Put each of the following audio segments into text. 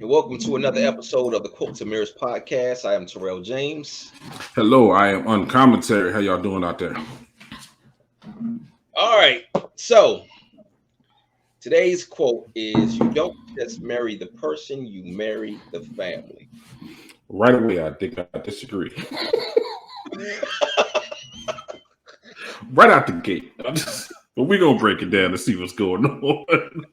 and welcome to another episode of the Quotes and Mirrors podcast. I am Tyrell James. Hello, I am Uncommonterry. How y'all doing out there? All right, so today's quote is: "You don't just marry the person; you marry the family." Right away, I think I disagree. Right out the gate. But we're going to break it down to see what's going on.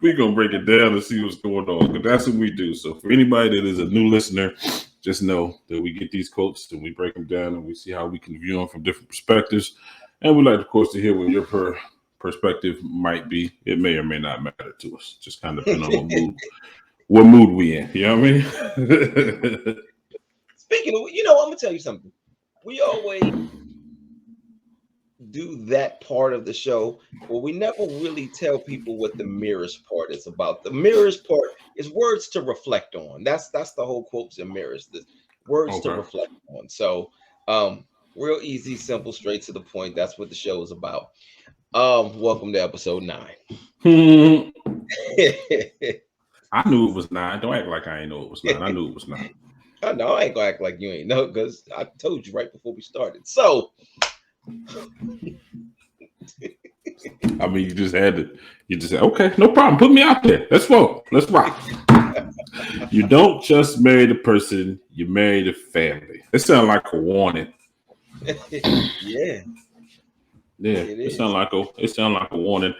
We're going to break it down to see what's going on, because that's what we do. So for anybody that is a new listener, just know that we get these quotes and we break them down and we see how we can view them from different perspectives. And we like, of course, to hear what your perspective might be. It may or may not matter to us. Just kind of depending on what mood we in. You know what I mean? Speaking of, I'm gonna tell you something. We always do that part of the show, but we never really tell people what the mirrors part is about. The mirrors part is words to reflect on. That's the whole quotes and mirrors. The words to reflect on. So, real easy, simple, straight to the point. That's what the show is about. Welcome to episode 9. I knew it was 9. Don't act like I ain't know it was 9. I knew it was 9. I know I ain't gonna act like you ain't know, because I told you right before we started. So I mean, you just said, okay, no problem. Put me out there. Let's roll. Let's rock. You don't just marry the person, you marry the family. It sounds like a warning. Yeah. It sounds like a warning.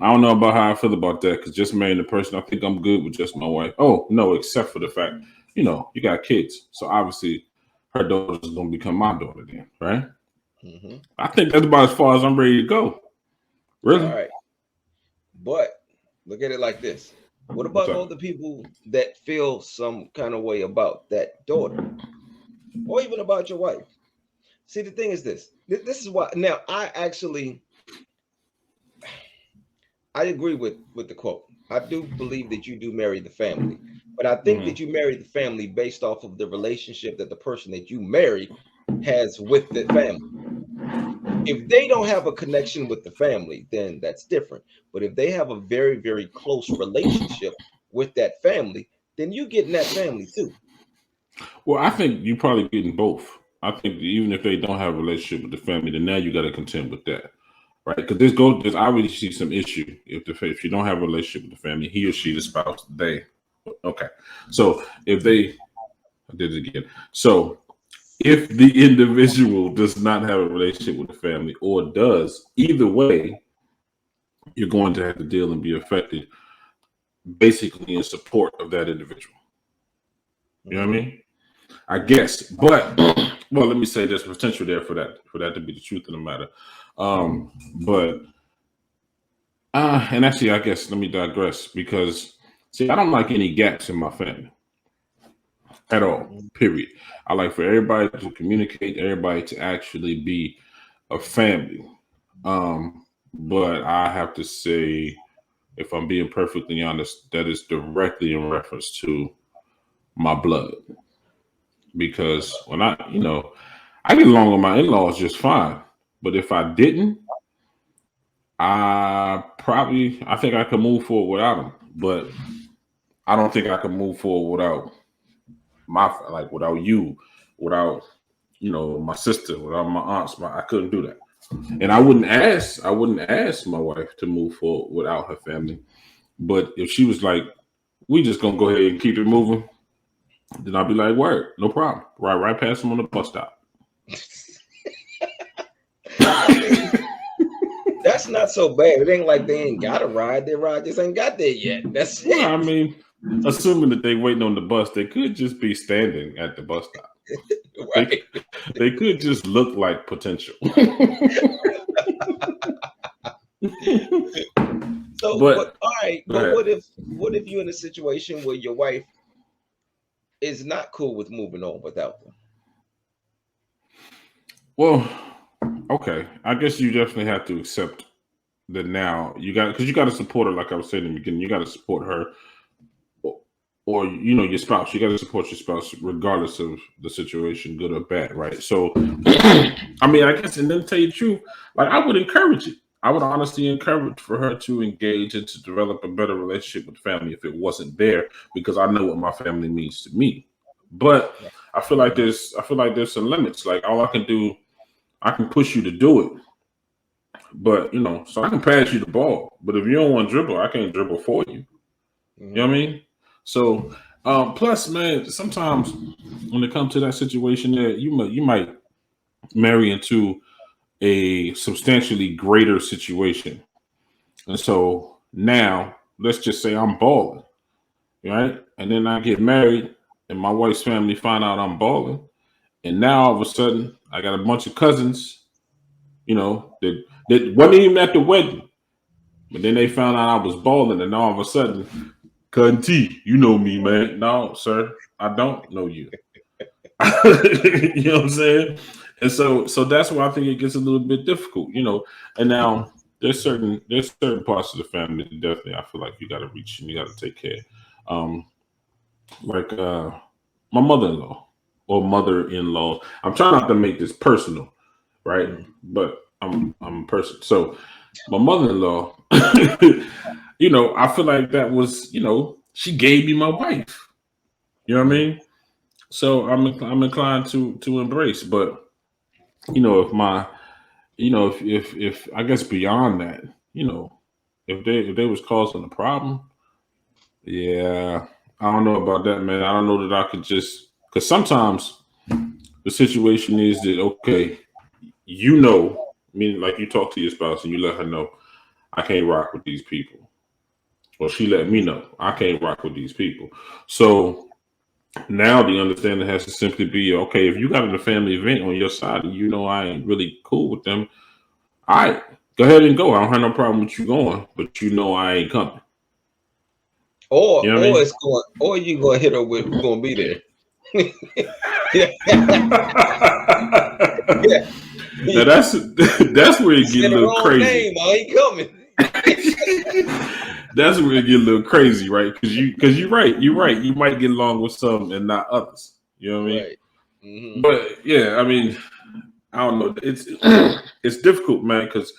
I don't know about how I feel about that, because just marrying the person, I think I'm good with just my wife. Oh, no, except for the fact, you got kids. So obviously her daughter's going to become my daughter then, right? Mm-hmm. I think that's about as far as I'm ready to go. Really? All right. But look at it like this. What about all the people that feel some kind of way about that daughter, or even about your wife? See, the thing is this. This is why. Now, I agree with the quote. I do believe that you do marry the family, but I think that you marry the family based off of the relationship that the person that you marry has with the family. If they don't have a connection with the family, then that's different. But if they have a very, very close relationship with that family, then you get in that family too. Well, I think you probably getting both. I think even if they don't have a relationship with the family, then now you got to contend with that, right? Because there's I really see some issue if you don't have a relationship with the family, he or she, the spouse, they. Okay, so I did it again. So if the individual does not have a relationship with the family, or does, either way, you're going to have to deal and be affected, basically in support of that individual. You know what I mean? I guess, but well, let me say there's potential there for that to be the truth of the matter. And actually, I guess let me digress, because see, I don't like any gaps in my family at all. Period. I like for everybody to communicate, everybody to actually be a family. But I have to say, if I'm being perfectly honest, that is directly in reference to my blood. Because when I get along with my in-laws just fine. But if I didn't, I think I could move forward without them. But I don't think I can move forward without without you, without my sister, without my aunts. I couldn't do that. And I wouldn't ask my wife to move forward without her family. But if she was like, we just gonna go ahead and keep it moving, then I'll be like, word, no problem. Right past them on the bus stop. That's not so bad. It ain't like they ain't got a ride. Their ride just ain't got there yet. That's it. I mean, assuming that they waiting on the bus, they could just be standing at the bus stop. Right. They could just look like potential. So, but all right. But what if you're in a situation where your wife is not cool with moving on without them? Well, okay. I guess you definitely have to accept that now because you got to support her. Like I was saying in the beginning, you got to support her, or your spouse. You got to support your spouse regardless of the situation, good or bad, right? So, I mean, I guess, and then to tell you the truth, like I would encourage it. I would honestly encourage for her to engage and to develop a better relationship with family if it wasn't there, because I know what my family means to me. But Mhm. I feel like there's some limits. Like all I can do, I can push you to do it, but so I can pass you the ball. But if you don't want to dribble, I can't dribble for you. You know Mhm. what I mean? So plus, man, sometimes when it comes to that situation, there you might marry into a substantially greater situation. And so now, let's just say I'm balling, right? And then I get married, and my wife's family find out I'm balling, and now all of a sudden I got a bunch of cousins, that wasn't even at the wedding, but then they found out I was balling, and all of a sudden, cousin T, you know me, man. No, sir, I don't know you. You know what I'm saying? And so that's why I think it gets a little bit difficult, And now there's certain parts of the family that definitely I feel like you got to reach and you got to take care. Um, like my mother-in-law or mother-in-law. I'm trying not to make this personal, right? Mhm. But I'm a person. So my mother-in-law, I feel like that was, she gave me my wife. You know what I Mhm. mean? So I'm inclined to embrace, but if my if I guess beyond that, if they was causing a problem, yeah, I don't know about that, man. I don't know that I could just because sometimes the situation is that okay, meaning like you talk to your spouse and you let her know I can't rock with these people, or she let me Mhm. know I can't rock with these people. So now the understanding has to simply be okay. If you got a family event on your side and I ain't really cool with them, all right, go ahead and go. I don't have no problem with you going, but I ain't coming. You know what I Or mean? it's going, or you gonna hit her with who gonna be there. Yeah, yeah. Now You that's where it get a said the little wrong crazy. name. I ain't coming. That's where it get a little crazy, right? Because you're right. You're right. You might get along with some and not others. You know what I mean? Right. Hmm. But yeah, I mean, I don't know. It's it's difficult, man. Because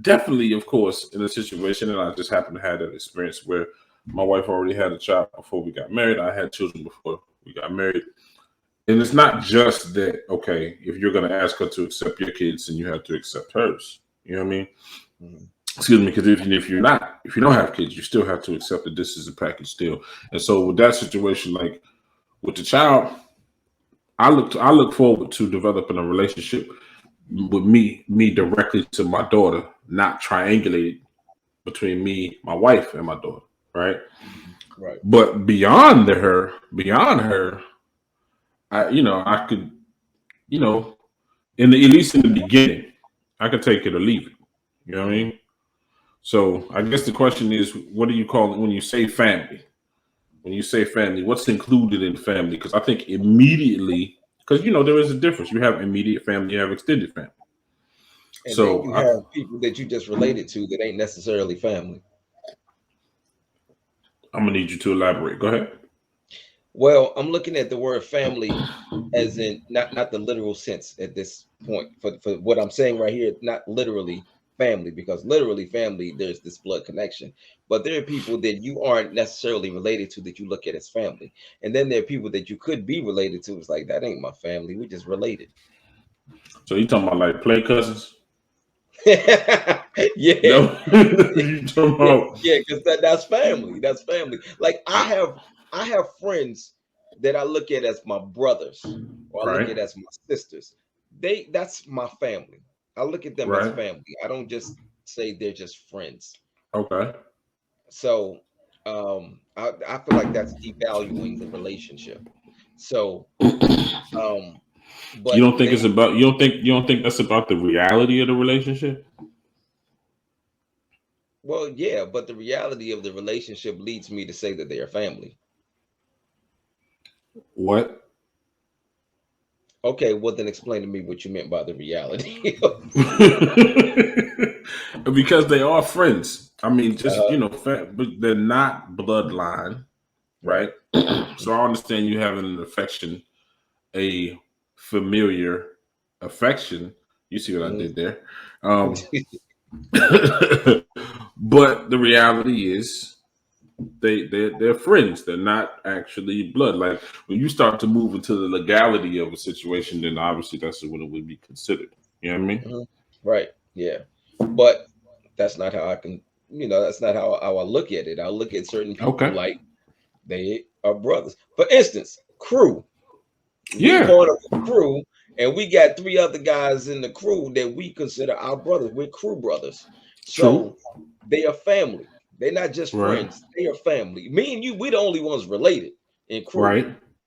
definitely, of course, in a situation, and I just happened to have that experience where my wife already had a child before we got married. I had children before we got married. And it's not just that, okay, if you're going to ask her to accept your kids, and you have to accept hers. You know what I mean? Hmm. Excuse me, because if you don't have kids, you still have to accept that this is a package deal. And so with that situation, like with the child, I look forward to developing a relationship with me directly to my daughter, not triangulated between me, my wife, and my daughter, right? Right. But beyond her, I could, you know, at least in the beginning, I could take it or leave it. You know what I Hmm. mean? So I guess the question is, what do you call it when you say family? When you say family, what's included in family? Because I think immediately, because there is a difference. You have immediate family, you have extended family. And then So you have people that you just related to that ain't necessarily family. I'm gonna need you to elaborate. Go ahead. Well, I'm looking at the word family as in not the literal sense at this point for what I'm saying right here, not literally family, because literally family, there's this blood connection. But there are people that you aren't necessarily related to that you look at as family. And then there are people that you could be related to. It's like that ain't my family. We just related. So you talking about like play cousins? Yeah. No, you talking Yeah, about yeah, because that's family. That's family. Like I have friends that I look at as my brothers, or I look right, at as my sisters. That's my family. I look at them as right, family. I don't just say they're just friends. okay. So I feel like that's devaluing the relationship. So um, You but don't think then it's about you don't think that's about the reality of the relationship? well, yeah, but the reality of the relationship leads me to say that they are family. What? Okay, well then explain to me what you meant by the reality. Because they are friends. I mean, just Uh, but they're not bloodline, right. right? So I understand you having an affection, a familiar affection. You see what I Mhm. did there? Um, But the reality is they're friends. They're not actually blood. Like when you start to move into the legality of a situation, then obviously that's when it would be considered. You know what I mean? Mhm. Right. Yeah. But that's not how I can, that's not how I look at it. I look at certain people Okay. like they are brothers. For instance, crew. We Yeah. part of a crew, and we got three other guys in the crew that we consider our brothers. We're crew brothers. True. So they are family. They're not just Right. friends, they are family. Me and you, we the only ones related in crew. Right.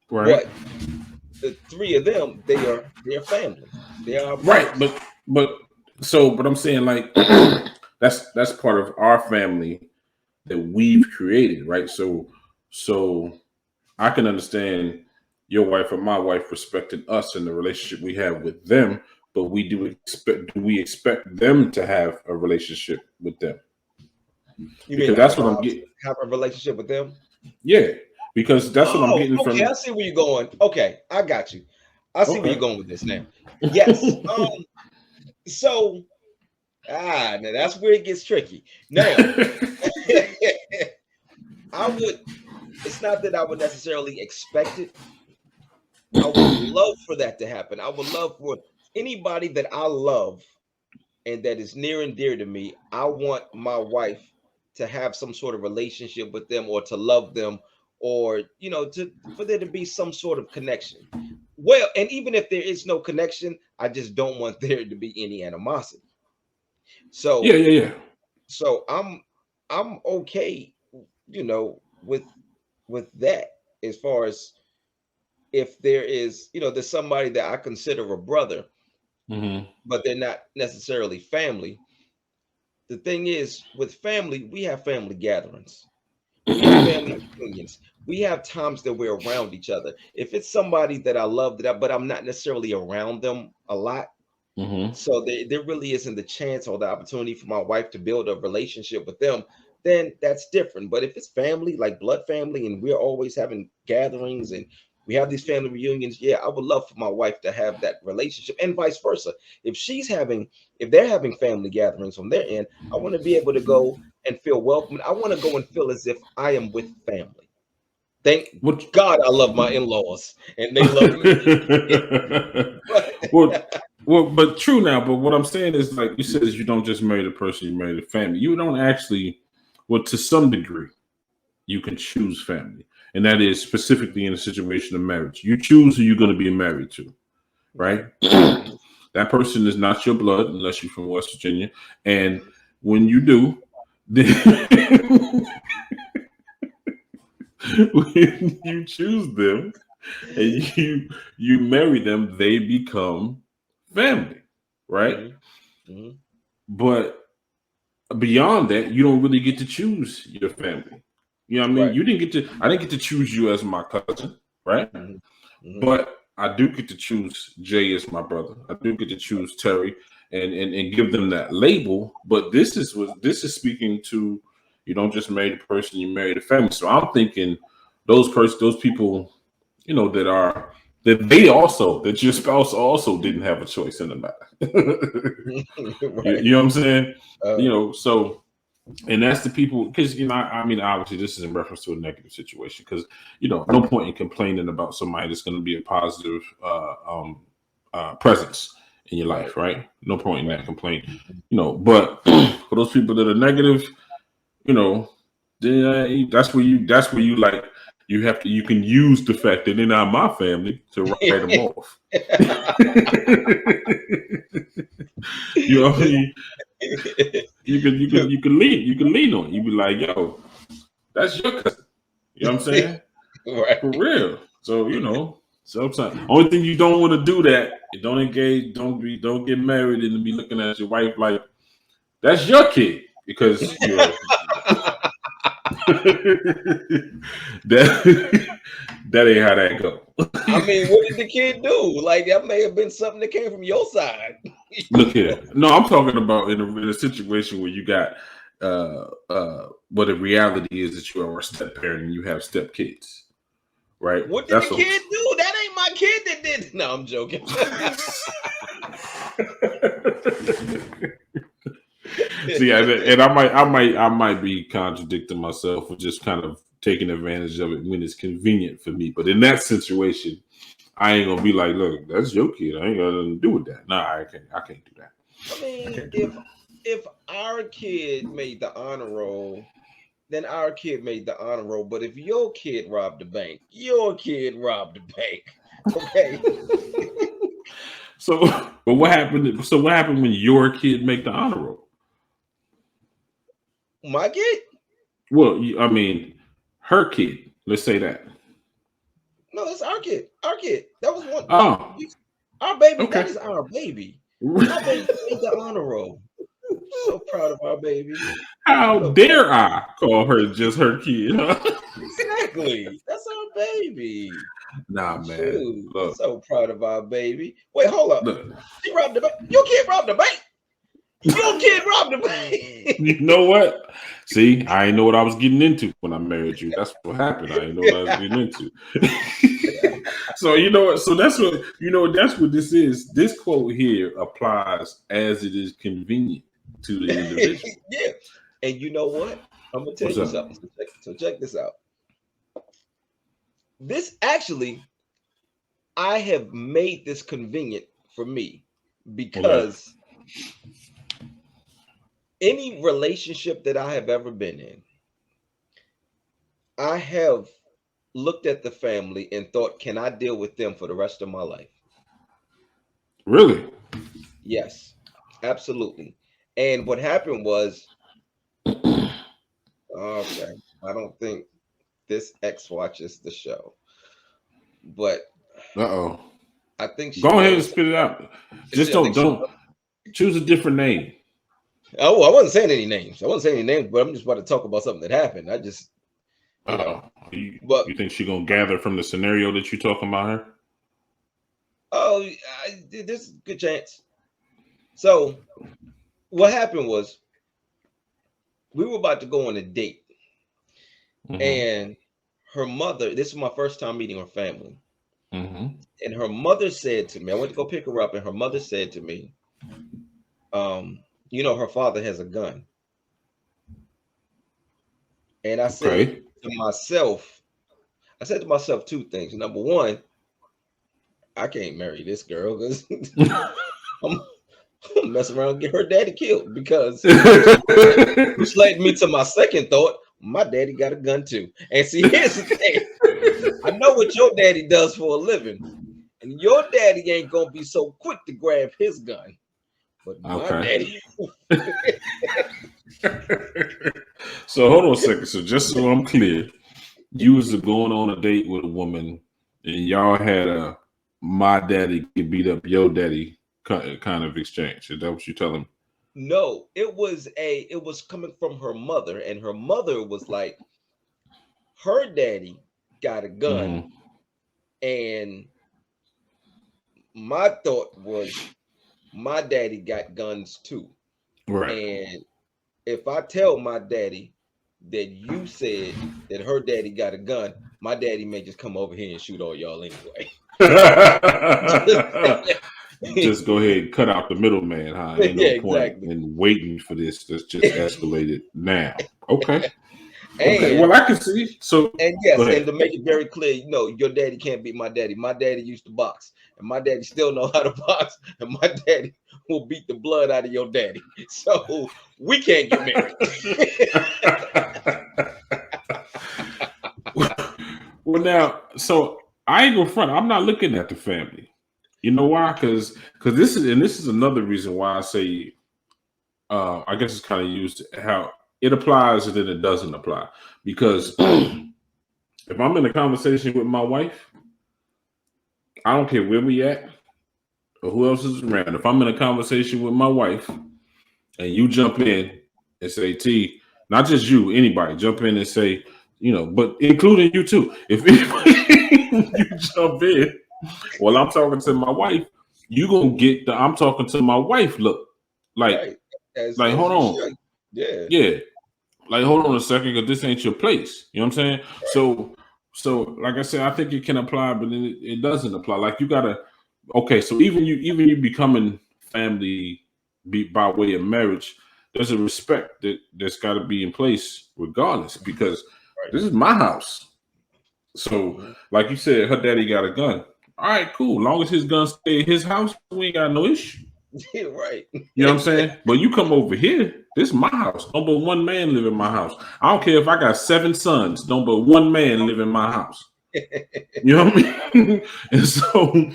Right. But the three of them, they are family. They are our Right. brothers. But I'm saying like that's part of our family that we've created, right? So I can understand your wife or my wife respecting us and the relationship we have with them, but do we expect them to have a relationship with them? You mean Because our that's what I'm wives getting. have a relationship with them? Yeah, because that's what I'm Oh, getting okay. I from. see where you're going. Okay, I got you. I see where you're Okay. going with this now. Yes. So now that's where it gets tricky. Now, I would. It's not that I would necessarily expect it. I would love for that to happen. I would love for anybody that I love and that is near and dear to me. I want my wife to have some sort of relationship with them, or to love them, or to for there to be some sort of connection. Well, and even if there is no connection, I just don't want there to be any animosity. Yeah, So yeah, yeah. so I'm okay, with that, as far as if there is, there's somebody that I consider a brother, Hmm. but they're not necessarily family. The thing is, with family, we have family gatherings. We have family reunions. We have times that we're around each other. If it's somebody that I love, but I'm not necessarily around them a lot, Hmm. so there really isn't the chance or the opportunity for my wife to build a relationship with them, then that's different. But if it's family, like blood family, and we're always having gatherings and we have these family reunions, yeah, I would love for my wife to have that relationship, and vice versa. If they're having family gatherings on their end, I want to be able to go and feel welcome. I want to go and feel as if I am with family. Thank What? God I love my in-laws and they love me. But well, but true now. But what I'm saying is, like you said, is you don't just marry the person, you marry the family. You don't actually, well, to some degree, you can choose family, and that is specifically in a situation of marriage. You choose who you're going to be married to, right? Mhm, mhm, That person is not your blood unless you're from West Virginia, and when you do, then when you choose them and you marry them, they become family, right? mhm, mhm. But beyond that, you don't really get to choose your family. You know what I mean? Right. You didn't get to. I didn't get to choose you as my cousin, right? Mhm, mhm. But I do get to choose Jay as my brother. I do get to choose Terry and give them that label. But this is speaking to, you don't just marry the person, you marry the family. So I'm thinking those people, that are that your spouse also didn't have a choice in the matter. Right. You know what I'm saying? Uh, So and that's the people, because I mean, obviously this is in reference to a negative situation, because no point in complaining about somebody that's going to be a positive presence in your right. life, right? No point in Right. that complaint, but for those people that are negative, you know then that's where you like, you can use the fact that they're not my family to write them off. You know what I mean? You can lean on it. You be like, yo, that's your cousin. You know what I'm saying? Right. For real. So sometimes only thing you don't want to do, that you don't engage, don't get married and be looking at your wife like that's your kid, because that that ain't how that go. I mean, what did the kid do? Like, that may have been something that came from your side. Look here. No, I'm talking about in a situation where you got what the reality is that you are a step parent and you have step kids, right? What did the That's what kid do? That ain't my kid that did. No, I'm joking. See, and I might be contradicting myself for just kind of taking advantage of it when it's convenient for me. But in that situation, I ain't gonna be like, look, that's your kid. I ain't got nothing to do with that. Nah, I can't do that. I mean, if our kid made the honor roll, then our kid made the honor roll. But if your kid robbed the bank, your kid robbed the bank. Okay. So, but what happened? So, what happened when your kid make the honor roll? My kid? Well, I mean, her kid. Let's say that. No, it's our kid. Our kid. That was one. Oh, Our baby. okay. That is our baby. Our baby made the honor roll. So proud of our baby. How dare I call her just her kid? Exactly. That's our baby. Nah, man. Shoot. Look, So proud of our baby. Wait, hold up. look. She robbed the bank. Your kid robbed the bank. Your kid robbed the bank. You know what? See, I didn't know what I was getting into when I married you. That's what happened. I didn't know what I was getting into. So you know what? So that's what this is. This quote here applies as it is convenient to the individual. Yeah. And you know what? I'm gonna tell you something. So check this out. This actually, I have made this convenient for me because any relationship that I have ever been in, I have looked at the family and thought, can I deal with them for the rest of my life? Really? Yes, absolutely. And what happened was, okay, I don't think this X watches the show, but I think she go ahead and knows. spit it out. Just don't choose a different name. Oh, I wasn't saying any names. But I'm just about to talk about something that happened. I just, you think she's gonna gather from the scenario that you're talking about her? Oh, there's a good chance. So, what happened was, we were about to go on a date, and her mother. This is my first time meeting her family, and her mother said to me, I went to go pick her up, and her mother said to me, her father has a gun. And I said to myself two things. Number one, I can't marry this girl because I'm messing around and get her daddy killed, because which led me to my second thought. My daddy got a gun too. And see, here's the thing. I know what your daddy does for a living, and your daddy ain't gonna be so quick to grab his gun. But my daddy. So hold on a second. So just so I'm clear, you was going on a date with a woman, and y'all had a "my daddy could beat up your daddy" kind of exchange. Is that what you're telling me? No, it was coming from her mother, and her mother was like, her daddy got a gun, and my thought was, my daddy got guns too. Right. And if I tell my daddy that you said that her daddy got a gun, my daddy may just come over here and shoot all y'all anyway. Just go ahead and cut out the middleman, huh? Ain't no point in waiting for this. That's just escalated now. Okay. Okay. Well, I can see. So, and yes, and to make it very clear, your daddy can't beat my daddy. My daddy used to box, and my daddy still know how to box, and my daddy will beat the blood out of your daddy. So we can't get married. Well, now, so I ain't gonna front. I'm not looking at the family. You know why? Because this is another reason why I say, I guess it's kind of used how it applies and then it doesn't apply. Because if I'm in a conversation with my wife, I don't care where we at or who else is around. If I'm in a conversation with my wife and you jump in and say, T, not just you, anybody jump in and say, but including you too. If anybody you jump in while I'm talking to my wife, you gonna get the I'm talking to my wife look. Like, hold on. Yeah. Like, hold on a second, because this ain't your place. You know what I'm saying? Right. So like I said, I think it can apply, but then it doesn't apply. Like, you gotta, okay, so even you becoming family by way of marriage, there's a respect that's got to be in place regardless, because Right. this is my house. So, like you said, her daddy got a gun. All right, cool. Long as his gun stay in his house, we ain't got no issue. Yeah, right. You know what I'm saying? But you come over here, this is my house. Don't but one man live in my house. I don't care if I got 7 sons. Don't but one man live in my house. You know what I mean? And so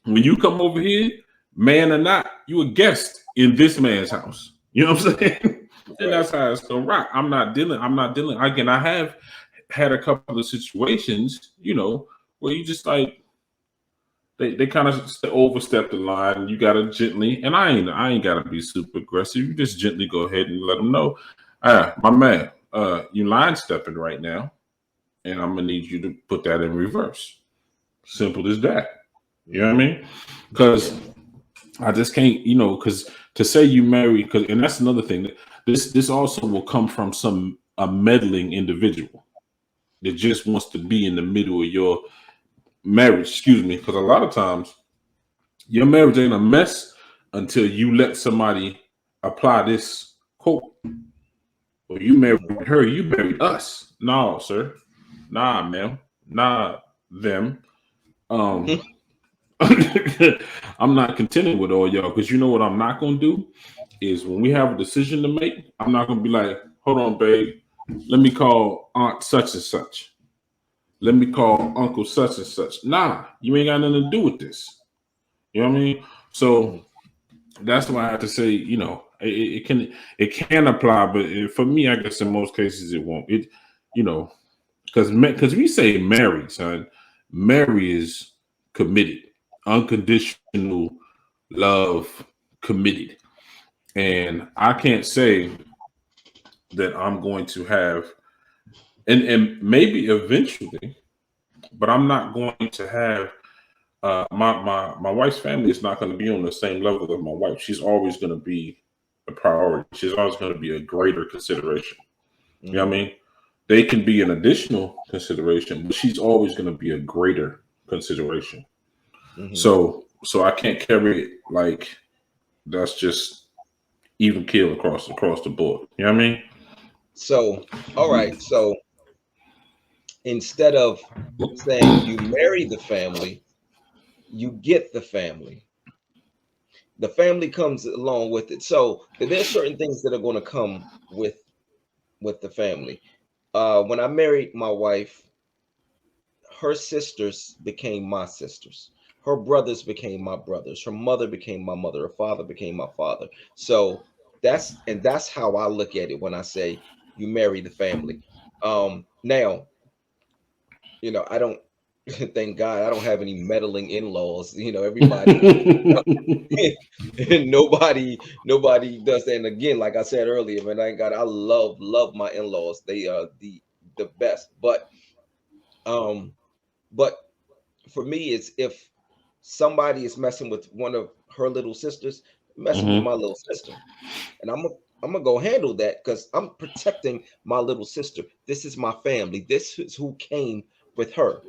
when you come over here, man or not, you a guest in this man's house. You know what I'm saying? And that's how it's gonna rock. I'm not dealing. Again, I have had a couple of situations, where you just like they kind of overstep the line. You gotta gently, and I ain't gotta be super aggressive. You just gently go ahead and let them know, my man, you line stepping right now, and I'm gonna need you to put that in reverse. Simple as that. You know what I mean? Because I just can't, because to say you marry, and that's another thing. This also will come from a meddling individual that just wants to be in the middle of your marriage. Excuse me, because a lot of times your marriage ain't a mess until you let somebody apply this quote. Well, you married her, you married us. No, sir. Nah, ma'am. Nah, them. I'm not contented with all y'all, because you know what I'm not going to do is when we have a decision to make, I'm not going to be like, hold on, babe, let me call Aunt such and such. Let me call Uncle such and such. Nah, you ain't got nothing to do with this. You know what I mean? So that's why I have to say, it can apply, but for me, I guess in most cases it won't. Because we say marry, son. Marry is committed, unconditional love, committed. And I can't say that I'm going to have, and maybe eventually, but I'm not going to have my wife's family is not going to be on the same level as my wife. She's always going to be a priority. She's always going to be a greater consideration. You know what I mean? They can be an additional consideration, but she's always going to be a greater consideration. So I can't carry it like that's just even kill across the board. You know what I mean? So, all right. So instead of saying you marry the family, you get the family. The family comes along with it. So there's certain things that are going to come with the family. When I married my wife, her sisters became my sisters. Her brothers became my brothers. Her mother became my mother. Her father became my father. So that's how I look at it when I say you marry the family. Now, I don't thank God I don't have any meddling in-laws. Everybody nobody does that. And again, like I said earlier, man, I love my in-laws. They are the best. But but for me, it's if somebody is messing with one of her little sisters, messing with my little sister, and I'm gonna go handle that because I'm protecting my little sister. This is my family. This is who came with her,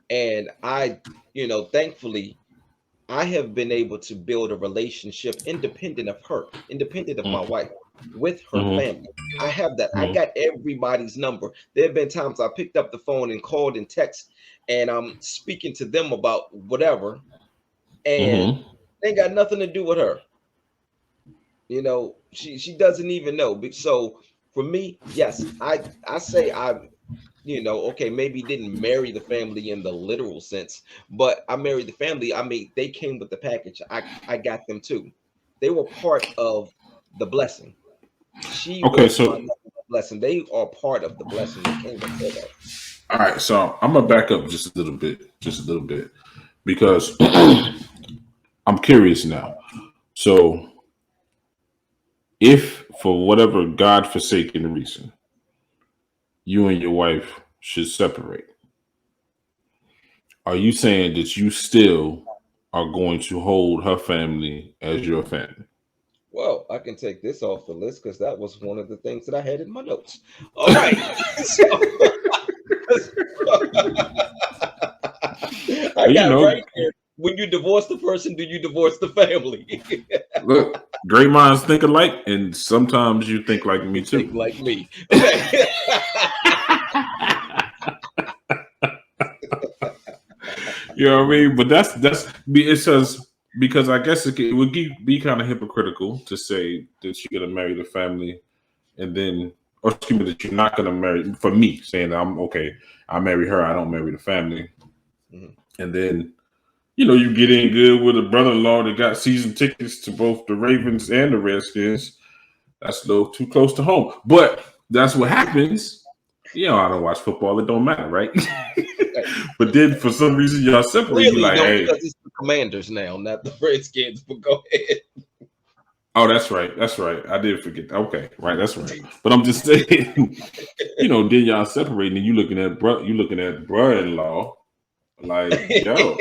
and thankfully, I have been able to build a relationship independent of her, independent of my wife, with her family. I have that. I got everybody's number. There have been times I picked up the phone and called and text, and I'm speaking to them about whatever, and they got nothing to do with her. She doesn't even know. So for me, yes, I say okay, maybe didn't marry the family in the literal sense, but I married the family. I mean, they came with the package. I got them too. They were part of the blessing. She was my blessing. They are part of the blessing that came with her. All right, so I'm gonna back up just a little bit, because I'm curious now. So, if for whatever God-forsaken reason, you and your wife should separate, are you saying that you still are going to hold her family as your family? Well, I can take this off the list because that was one of the things that I had in my notes. All right. I got right here. When you divorce the person, do you divorce the family? Look, great minds think alike, and sometimes you think like me too. Think like me. You know what I mean? But that's it says because I guess it would be kind of hypocritical to say that you're gonna marry the family and then, or excuse me, that you're not gonna marry. For me, saying that I'm okay, I marry her, I don't marry the family, and then you get in good with a brother-in-law that got season tickets to both the Ravens and the Redskins. That's a little too close to home, but that's what happens. I don't watch football. It don't matter, right? But then for some reason y'all separate. You Clearly, like, no, hey, because it's the Commanders now, not the Redskins. But go ahead. oh, that's right. That's right. I did forget. Okay, right. That's right. But I'm just saying, then y'all separating, and you looking at brother-in-law, like, yo.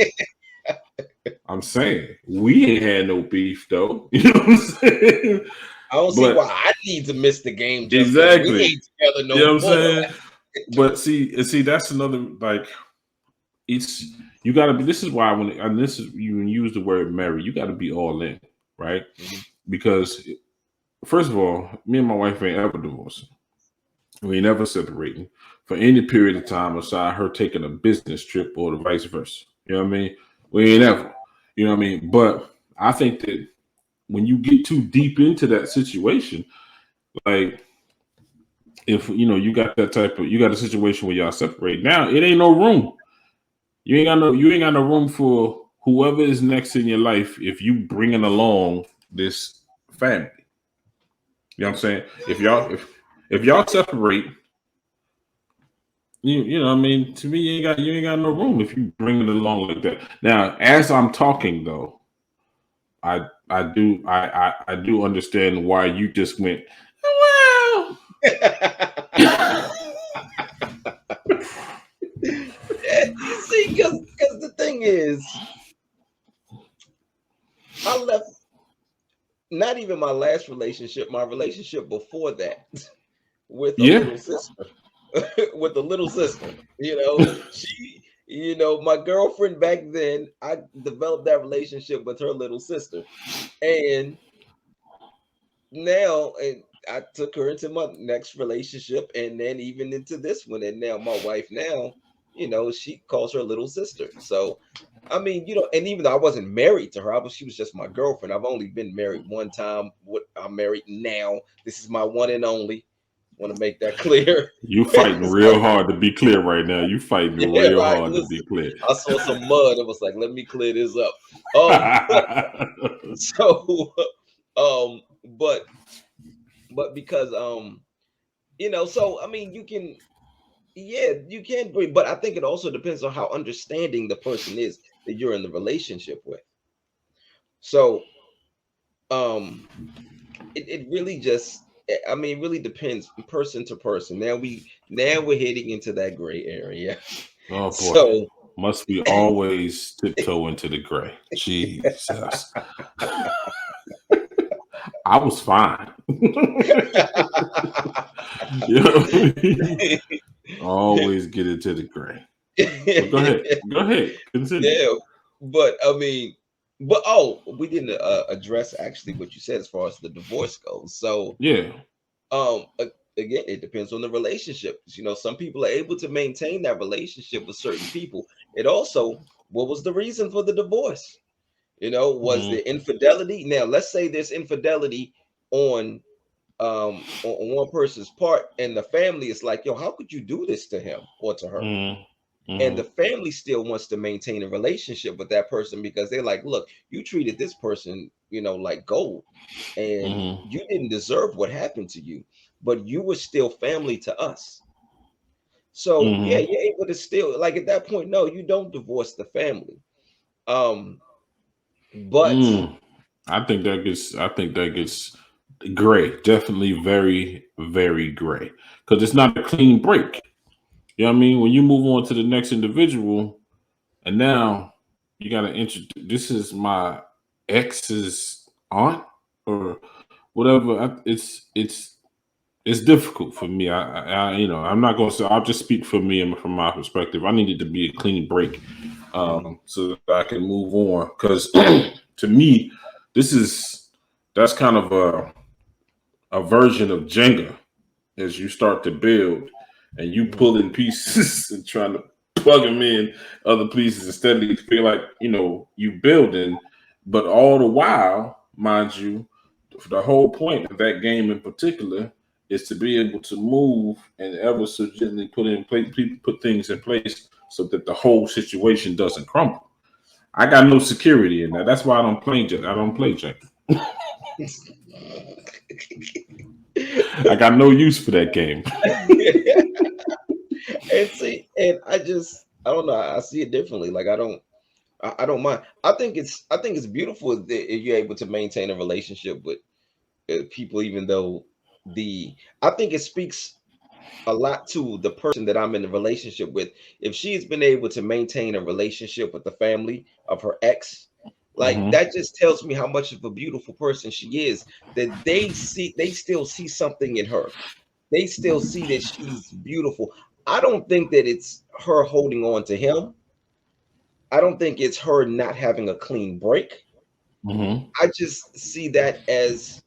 I'm saying we ain't had no beef though. You know what I'm saying? I don't see why I need to miss the game just exactly. We ain't together no you know more. What I'm saying? But see, that's another like. It's you got to be. This is why when you use the word marry, you got to be all in, right? Mm-hmm. Because first of all, me and my wife ain't ever divorcing. We ain't ever separating for any period of time aside her taking a business trip or the vice versa. You know what I mean? We ain't ever. You know what I mean? But I think that when you get too deep into that situation, like if you got a situation where y'all separate, now it ain't no room. You ain't got no room for whoever is next in your life if you bringing along this family. You know what I'm saying? If y'all separate, you know what I mean? To me, you ain't got no room if you bring it along like that. Now, as I'm talking though, I do understand why you just went, well. You see, because the thing is, I left not even my last relationship, my relationship before that with a little sister. With a little sister. She my girlfriend back then, I developed that relationship with her little sister. And now I took her into my next relationship and then even into this one. And now my wife now, she calls her little sister. So, I mean, and even though I wasn't married to her, she was just my girlfriend. I've only been married one time. I'm married now. This is my one and only. Want to make that clear. You fighting real hard to be clear right now. You fighting real hard to be clear. I saw some mud. It was like, let me clear this up. But because so I mean, you can bring, but I think it also depends on how understanding the person is that you're in the relationship with. So it really just, I mean, really depends person to person. Now we're heading into that gray area. Oh boy. So must be always tiptoe into the gray. Jesus. I was fine. Always get into the gray. But go ahead. Continue. Yeah, but I mean, we didn't address actually what you said as far as the divorce goes. So yeah, again, it depends on the relationship. Some people are able to maintain that relationship with certain people. It also, what was the reason for the divorce? Was there infidelity? Now, let's say there's infidelity on one person's part, and the family is like, yo, how could you do this to him or to her? And the family still wants to maintain a relationship with that person because they're like, look, you treated this person, like gold, and you didn't deserve what happened to you, but you were still family to us. So yeah, you're able to still, like, at that point, no, you don't divorce the family. But I think that gets gray, definitely very, very gray, because it's not a clean break. You know what I mean? When you move on to the next individual, and now you got to introduce, this is my ex's aunt or whatever. It's difficult for me. I'm not going to say, I'll just speak for me and from my perspective. I needed to be a clean break so that I can move on. Because to me, this is that's kind of a version of Jenga as you start to build and you Mhm. pulling pieces and trying to plug them in other pieces and steadily feel like you building, but all the while, mind you, the whole point of that game in particular is to be able to move and ever so gently put things in place so that the whole situation doesn't crumble. I got no security in that. That's why I don't play Jenga. I don't play Jenga. I got no use for that game. And see, and I don't know. I see it differently. Like I don't mind. I think it's beautiful that if you're able to maintain a relationship with people, even though I think it speaks a lot to the person that I'm in a relationship with. If she's been able to maintain a relationship with the family of her ex, like Hmm. that just tells me how much of a beautiful person she is. That they still see something in her. They still see that she's beautiful. I don't think that it's her holding on to him. I don't think it's her not having a clean break. Hmm. I just see that as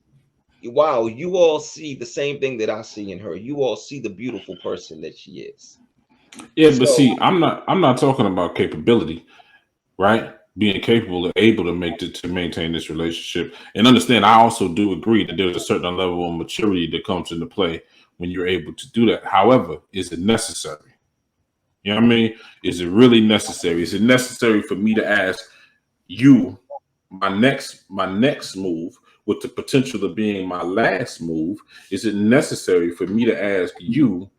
wow, you all see the same thing that I see in her. You all see the beautiful person that she is. Yeah, but So, see, I'm not talking about capability, right? Being capable and able to to maintain this relationship. And understand, I also do agree that there's a certain level of maturity that comes into play when you're able to do that. However, is it necessary? You know what I mean? Is it really necessary? Is it necessary for me to ask you my next move with the potential of being my last move? Is it necessary for me to ask you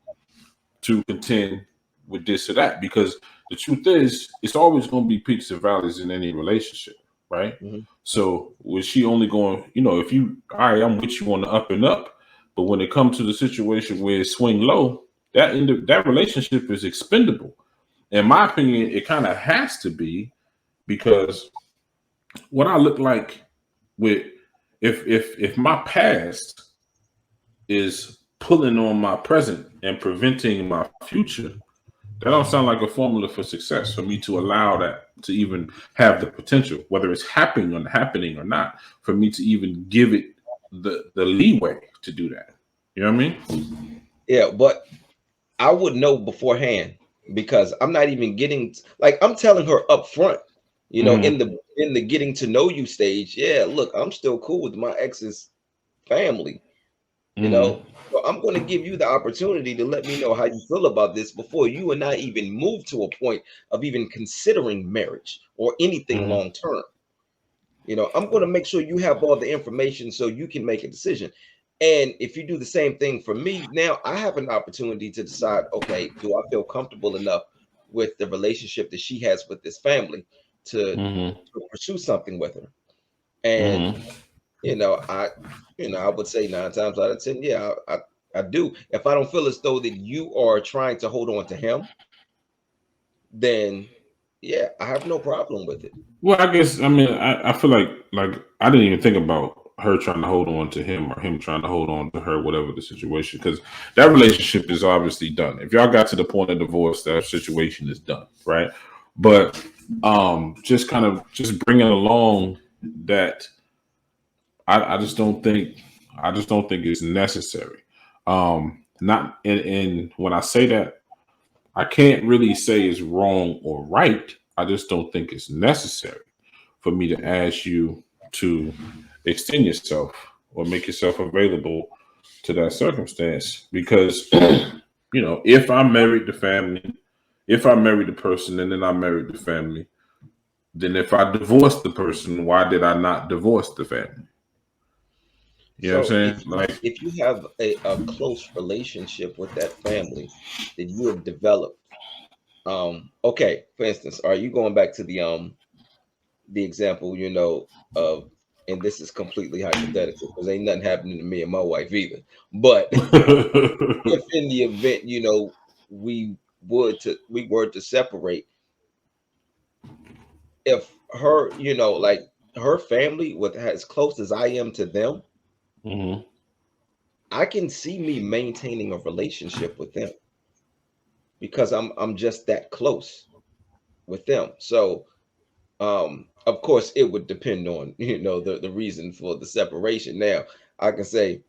to contend with this or that? Because the truth is, it's always going to be peaks and valleys in any relationship, right? mhm, So was she only going, if you, all right, I'm with you on the up and up, but when it comes to the situation where it swing low, that relationship is expendable. In my opinion, it kind of has to be, because what I look like with, if my past is pulling on my present and preventing my future, that don't sound like a formula for success for me to allow that to even have the potential, whether it's happening or not, for me to even give it the leeway to do that. You know what I mean? yeah, but I would know beforehand because I'm not even getting like I'm telling her up front, Hmm. in the getting to know you stage. Yeah, look, I'm still cool with my ex's family, you know. Hmm. So I'm going to give you the opportunity to let me know how you feel about this before you and I even move to a point of even considering marriage or anything Hmm. long term. I'm going to make sure you have all the information so you can make a decision. And if you do the same thing for me, now I have an opportunity to decide, okay, do I feel comfortable enough with the relationship that she has with this family to, Hmm. to pursue something with her? And Hmm. you know, I I would say 9 times out of 10, yeah, I do. If I don't feel as though that you are trying to hold on to him, then yeah, I have no problem with it. Well, I guess, I mean, I feel like I didn't even think about her trying to hold on to him or him trying to hold on to her, whatever the situation, because that relationship is obviously done. If y'all got to the point of divorce, that situation is done, right? But just kind of just bringing along that, I just don't think, it's necessary. Not and when I say that, I can't really say it's wrong or right. I just don't think it's necessary for me to ask you to extend yourself or make yourself available to that circumstance. Because, if I married the family, if I married the person and then I married the family, then if I divorced the person, why did I not divorce the family? You know what I'm So saying? Like, if you have a close relationship with that family that you have developed, okay, for instance, are you going back to the example, of and this is completely hypothetical because ain't nothing happening to me and my wife either. But if in the event, we we were to separate, if her, like her family with as close as I am to them, Mhm. I can see me maintaining a relationship with them because I'm just that close with them. So Of course, it would depend on the reason for the separation. Now, I can say,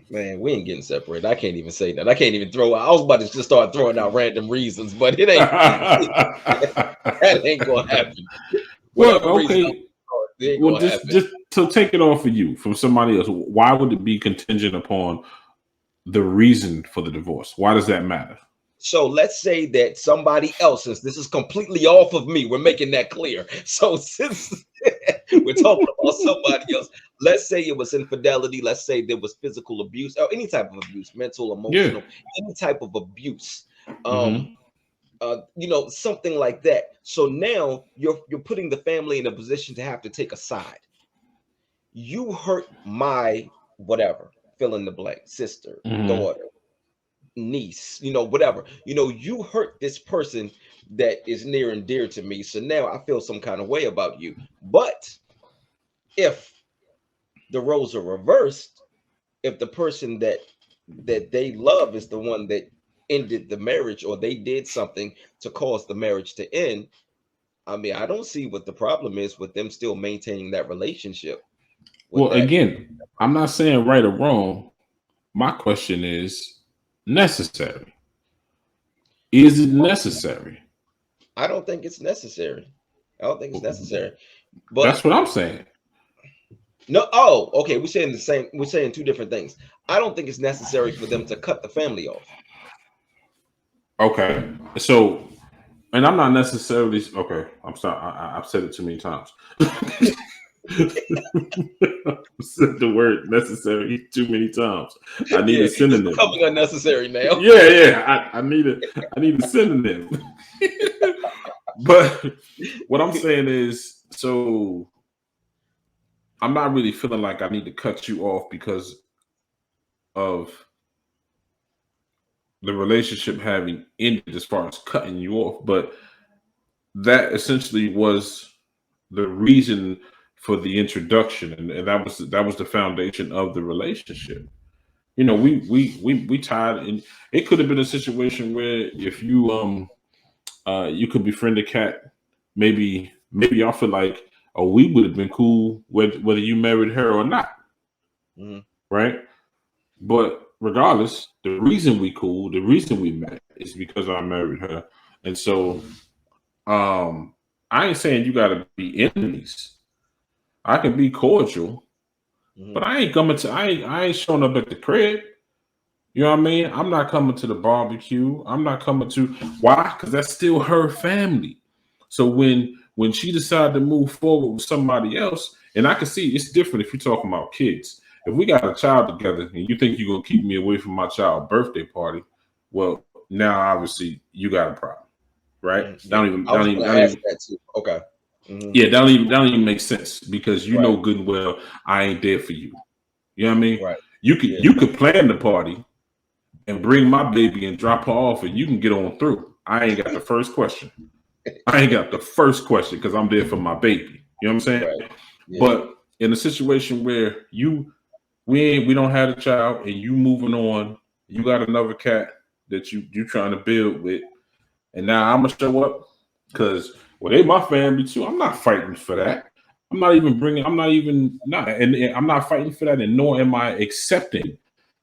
man, we ain't getting separated. I can't even say that. I can't even throw. I was about to just start throwing out random reasons, but it ain't. That ain't gonna happen. Well, Whatever reason, okay. it ain't Well, gonna just happen. just to take it off of you from somebody else. Why would it be contingent upon the reason for the divorce? Why does that matter? So let's say that somebody else, since this is completely off of me, we're making that clear. So since we're talking about somebody else, let's say it was infidelity, let's say there was physical abuse or any type of abuse, mental, Yeah. emotional, any type of abuse. Mm-hmm. Something like that. So now you're putting the family in a position to have to take a side. You hurt my whatever, fill in the blank, sister, Mm-hmm. daughter, niece, whatever. You hurt this person that is near and dear to me. So now I feel some kind of way about you. But if the roles are reversed, if the person that they love is the one that ended the marriage or they did something to cause the marriage to end, I mean, I don't see what the problem is with them still maintaining that relationship with Well, that again, I'm person. not saying right or wrong. My question is necessary. Is it necessary? I don't think it's necessary. I don't think it's necessary. That's But what I'm saying. no, oh, okay. We're saying two different things. I don't think it's necessary for them to cut the family off. Okay. So, and I'm not necessarily okay. I'm sorry. I've said it too many times. I've said the word necessary too many times. I need Yeah, a it's synonym. becoming unnecessary now. Yeah. I need a synonym. But what I'm saying is, so I'm not really feeling like I need to cut you off because of the relationship having ended as far as cutting you off, but that essentially was the reason for the introduction, and that was the foundation of the relationship. We tied, and it could have been a situation where if you could befriend a cat, maybe y'all feel like, oh, we would have been cool whether you married her or not, Mhm. right? But regardless, the reason we met is because I married her. And so I ain't saying you gotta be enemies. I can be cordial, but Mhm. I ain't showing up at the crib. You know what I mean? I'm not coming to the barbecue. I'm not coming to why? Because that's still her family. So when she decided to move forward with somebody else, and I can see it's different if you're talking about kids. If we got a child together and you think you're gonna keep me away from my child's birthday party, well, now obviously you got a problem, right? Mhm. That Yeah, don't even I that was don't even, going that to don't ask even that too. Okay. Hmm. yeah, that don't even make sense because you Right. know good and well I ain't there for you. You know what I mean? Right. You could Yeah. you could plan the party and bring my baby and drop her off, and you can get on through. I ain't got the first question. I ain't got the first question because I'm there for my baby. You know what I'm saying? Right. Yeah. But in a situation where we don't have a child and you moving on, you got another cat that you trying to build with, and now I'm gonna show up because well they my family too. I'm not fighting for that. I'm not even not and I'm not fighting for that, and nor am I accepting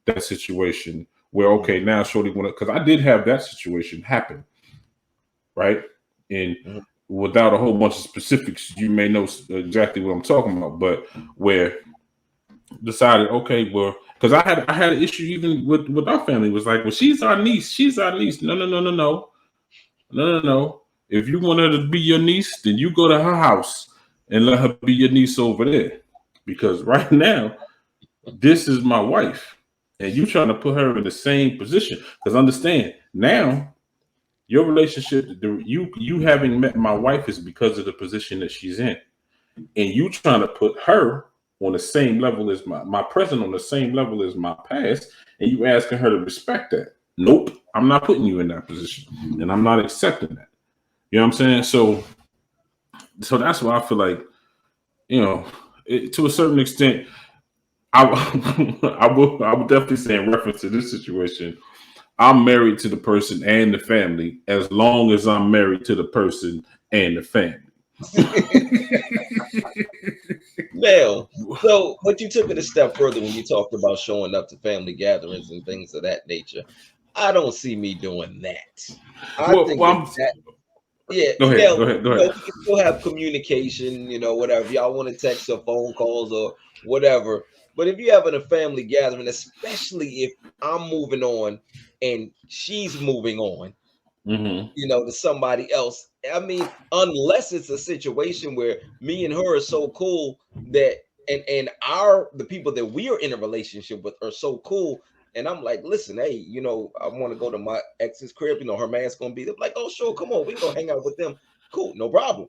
that situation where Mhm. okay now shorty want to, because I did have that situation happen, right? And Mhm. without a whole bunch of specifics, you may know exactly what I'm talking about, but where decided okay well because I had an issue even with our family. It was like, well, she's our niece. No. If you want her to be your niece, then you go to her house and let her be your niece over there, because right now this is my wife, and you trying to put her in the same position. Because understand now, your relationship, you having met my wife is because of the position that she's in, and you trying to put her on the same level as my present, on the same level as my past, and you asking her to respect that. Nope, I'm not putting you in that position, and I'm not accepting that. You know what I'm saying? So that's why I feel like, to a certain extent, I I would definitely say in reference to this situation, I'm married to the person and the family as long as I'm married to the person and the family. Now, so but you took it a step further when you talked about showing up to family gatherings and things of that nature. I don't see me doing that. I Well, think that yeah, go ahead, now go ahead, go ahead. we can still have communication, whatever. Y'all want to text or phone calls or whatever. But if you're having a family gathering, especially if I'm moving on and she's moving on, Mm-hmm. to somebody else. I mean, unless it's a situation where me and her are so cool that and the people that we are in a relationship with are so cool. And I'm like, listen, hey, I want to go to my ex's crib. Her man's gonna be there. Like, oh, sure, come on, we can go hang out with them. Cool, no problem.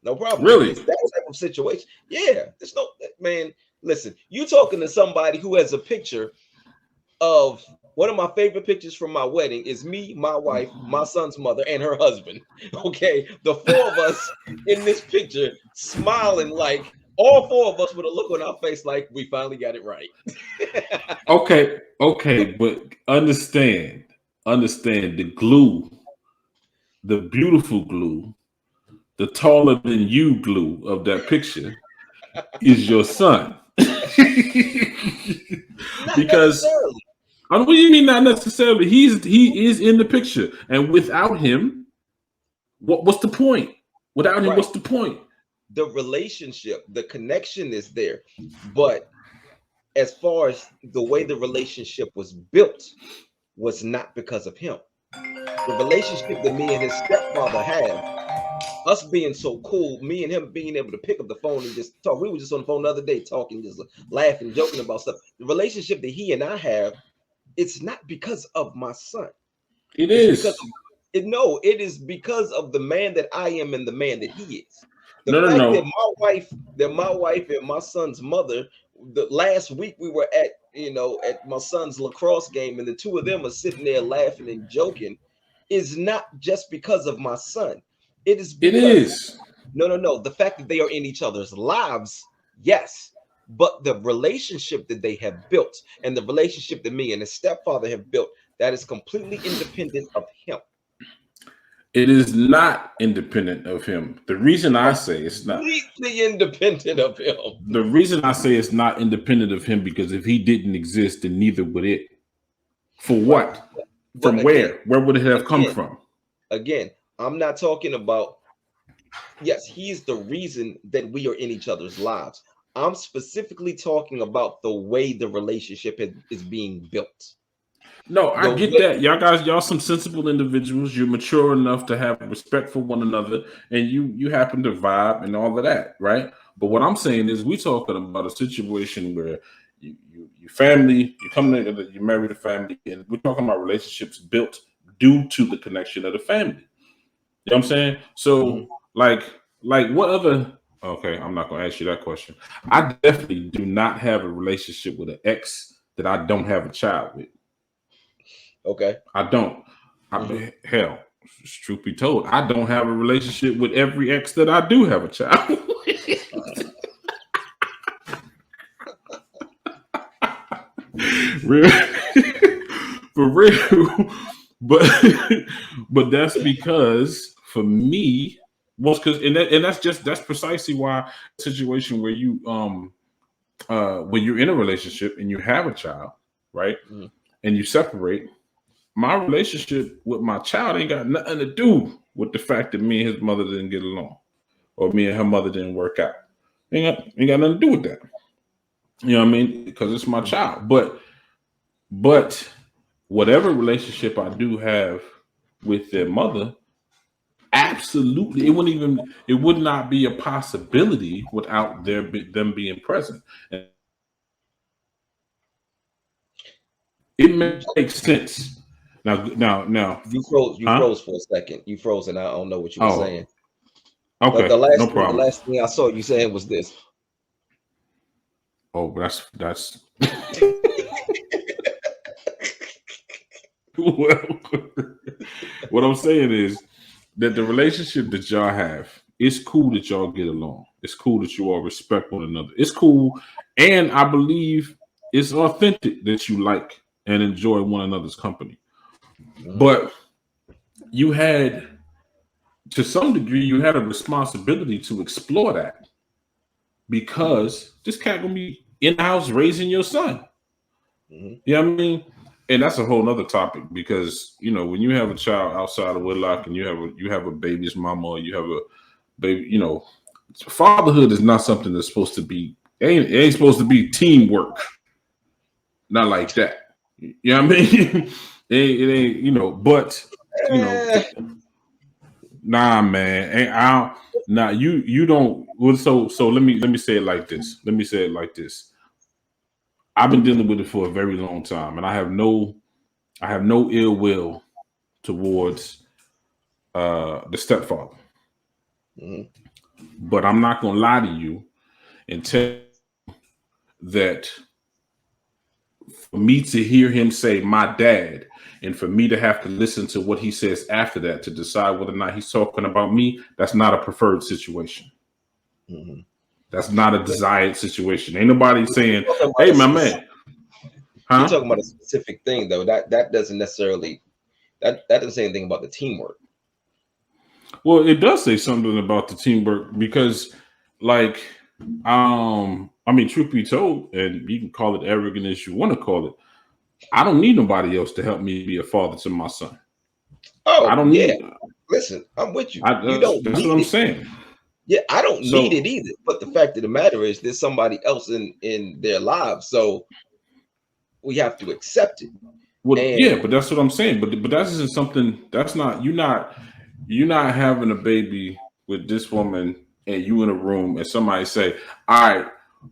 No problem. If Really? it's that type of situation, yeah, there's no man. Listen, you talking to somebody who has a picture of one of my favorite pictures from my wedding is me, my wife, my son's mother, and her husband. Okay, the four of us in this picture smiling like all four of us with a look on our face like we finally got it right. Okay, but understand the glue, the beautiful glue, the taller than you glue of that picture is your son. Not Because necessarily. what do you mean not necessarily? He is in the picture, and without him, what's the point? Without him, Right. what's the point? The relationship, the connection is there. But as far as the way the relationship was built was not because of him. The relationship that me and his stepfather have, us being so cool, me and him being able to pick up the phone and just talk. We were just on the phone the other day talking, just laughing, joking about stuff. The relationship that he and I have, it's not because of my son. It It's because is. of no, it is because of the man that I am and the man that he is. The No, no, fact no. that my wife and my son's mother, the last week we were at my son's lacrosse game, and the two of them are sitting there laughing and joking, is not just because of my son. It is It because is. no. The fact that they are in each other's lives, yes. But the relationship that they have built and the relationship that me and his stepfather have built, that is completely independent of him. It is not independent of him. The reason I say it's not. Completely independent of him. The reason I say it's not independent of him because if he didn't exist, then neither would it. For Right. what? But From again, where? Where would it have come again, from? again, I'm not talking about, yes, he's the reason that we are in each other's lives. I'm specifically talking about the way the relationship is being built. No, I The get way, that. Y'all some sensible individuals. You're mature enough to have respect for one another, and you happen to vibe and all of that, right? But what I'm saying is, we talking about a situation where you family, you come together, you marry the family, and we're talking about relationships built due to the connection of the family. You know what I'm saying? Mhm. So, like what other? Okay, I'm not gonna ask you that question. I definitely do not have a relationship with an ex that I don't have a child with. Okay. I don't. Hmm. Hell, truth be told, I don't have a relationship with every ex that I do have a child with. Real, for real. But but that's because for me, most because that's precisely why a situation where you when you're in a relationship and you have a child, right? Hmm. And you separate, my relationship with my child ain't got nothing to do with the fact that me and his mother didn't get along or me and her mother didn't work out. Ain't got nothing to do with that. You know what I mean? Because it's my child. But whatever relationship I do have with their mother, absolutely, it would not be a possibility without them being present. And it You makes sense. Now, you froze. You huh? froze for a second. You froze, and I don't know what you were Oh, saying. The okay, no last thing, the problem. last thing I saw you saying was this. Oh, that's well. What I'm saying is that the relationship that y'all have, it's cool that y'all get along. It's cool that you all respect one another. It's cool, and I believe it's authentic that you like and enjoy one another's company. Mhm. But you had to some degree, you had a responsibility to explore that because this cat gonna be in the house raising your son. Mhm. You know what I mean? And that's a whole nother topic because when you have a child outside of wedlock and you have a baby's mama or you have a baby, fatherhood is not something that's supposed to be it ain't supposed to be teamwork. Not like that. You know what I mean? it ain't, but you know, Eh, nah, man. Nah, you don't. Well, so let me say it like this. Let me say it like this. I've been dealing with it for a very long time, and I have no ill will towards the stepfather. mhm. But I'm not gonna lie to you and tell that for me to hear him say my dad and for me to have to listen to what he says after that to decide whether or not he's talking about me, that's not a preferred situation. Mhm. That's not a desired situation. Ain't nobody saying, Talking about hey, a my specific, man, you're huh? talking about a specific thing though. That doesn't necessarily that doesn't say anything about the teamwork. Well, it does say something about the teamwork because, like, I mean, truth be told, and you can call it arrogant as you want to call it, I don't need nobody else to help me be a father to my son. I Oh don't yeah, need. listen, I'm with you. I, You that's don't that's what need I'm it. saying. Yeah, I don't need So it either. But the fact of the matter is, there's somebody else in their lives, so we have to accept it. well, yeah, And but that's what I'm saying. But that isn't something. That's not you're not having a baby with this woman and you in a room and somebody say, all right,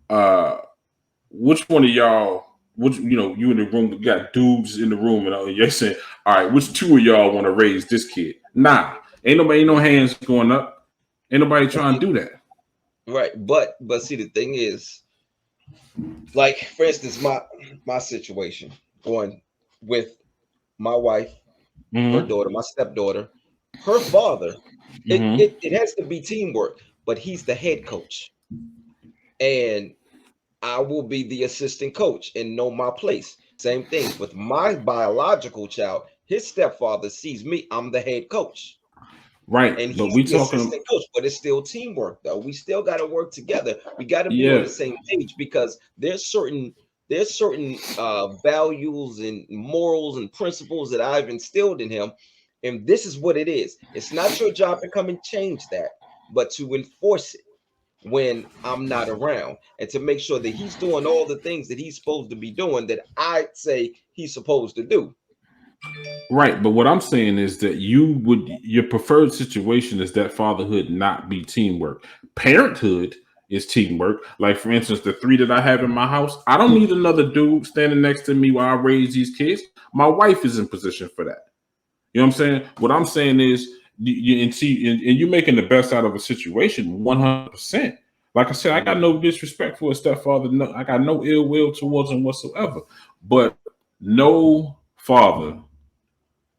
uh, which one of y'all? Which you in the room? You got dudes in the room and you're saying, all right, which two of y'all want to raise this kid? Nah, ain't no hands going up. Ain't nobody but trying see, to do that. right, but see, the thing is, like for instance, my situation going with my wife, her Mm-hmm. daughter, my stepdaughter, her father. It Mm-hmm. it, it has to be teamwork, but he's the head coach, and I will be the assistant coach and know my place. Same thing with my biological child. His stepfather sees me. I'm the head coach, Right, and but he's we the talking. assistant coach. But it's still teamwork, though. We still got to work together. We got to be on Yeah. the same page because there's certain values and morals and principles that I've instilled in him, and this is what it is. It's not your job to come and change that, but to enforce it when I'm not around and to make sure that he's doing all the things that he's supposed to be doing that I say he's supposed to do. Right, but what I'm saying is that your preferred situation is that fatherhood not be teamwork. Parenthood is teamwork. Like for instance, the three that I have in my house, I don't need another dude standing next to me while I raise these kids. My wife is in position for that. You know what I'm saying? What I'm saying is, and you making the best out of a situation, 100%. Like I said, I got Mhm. no disrespect for a stepfather. No, I got no ill will towards him whatsoever. But no father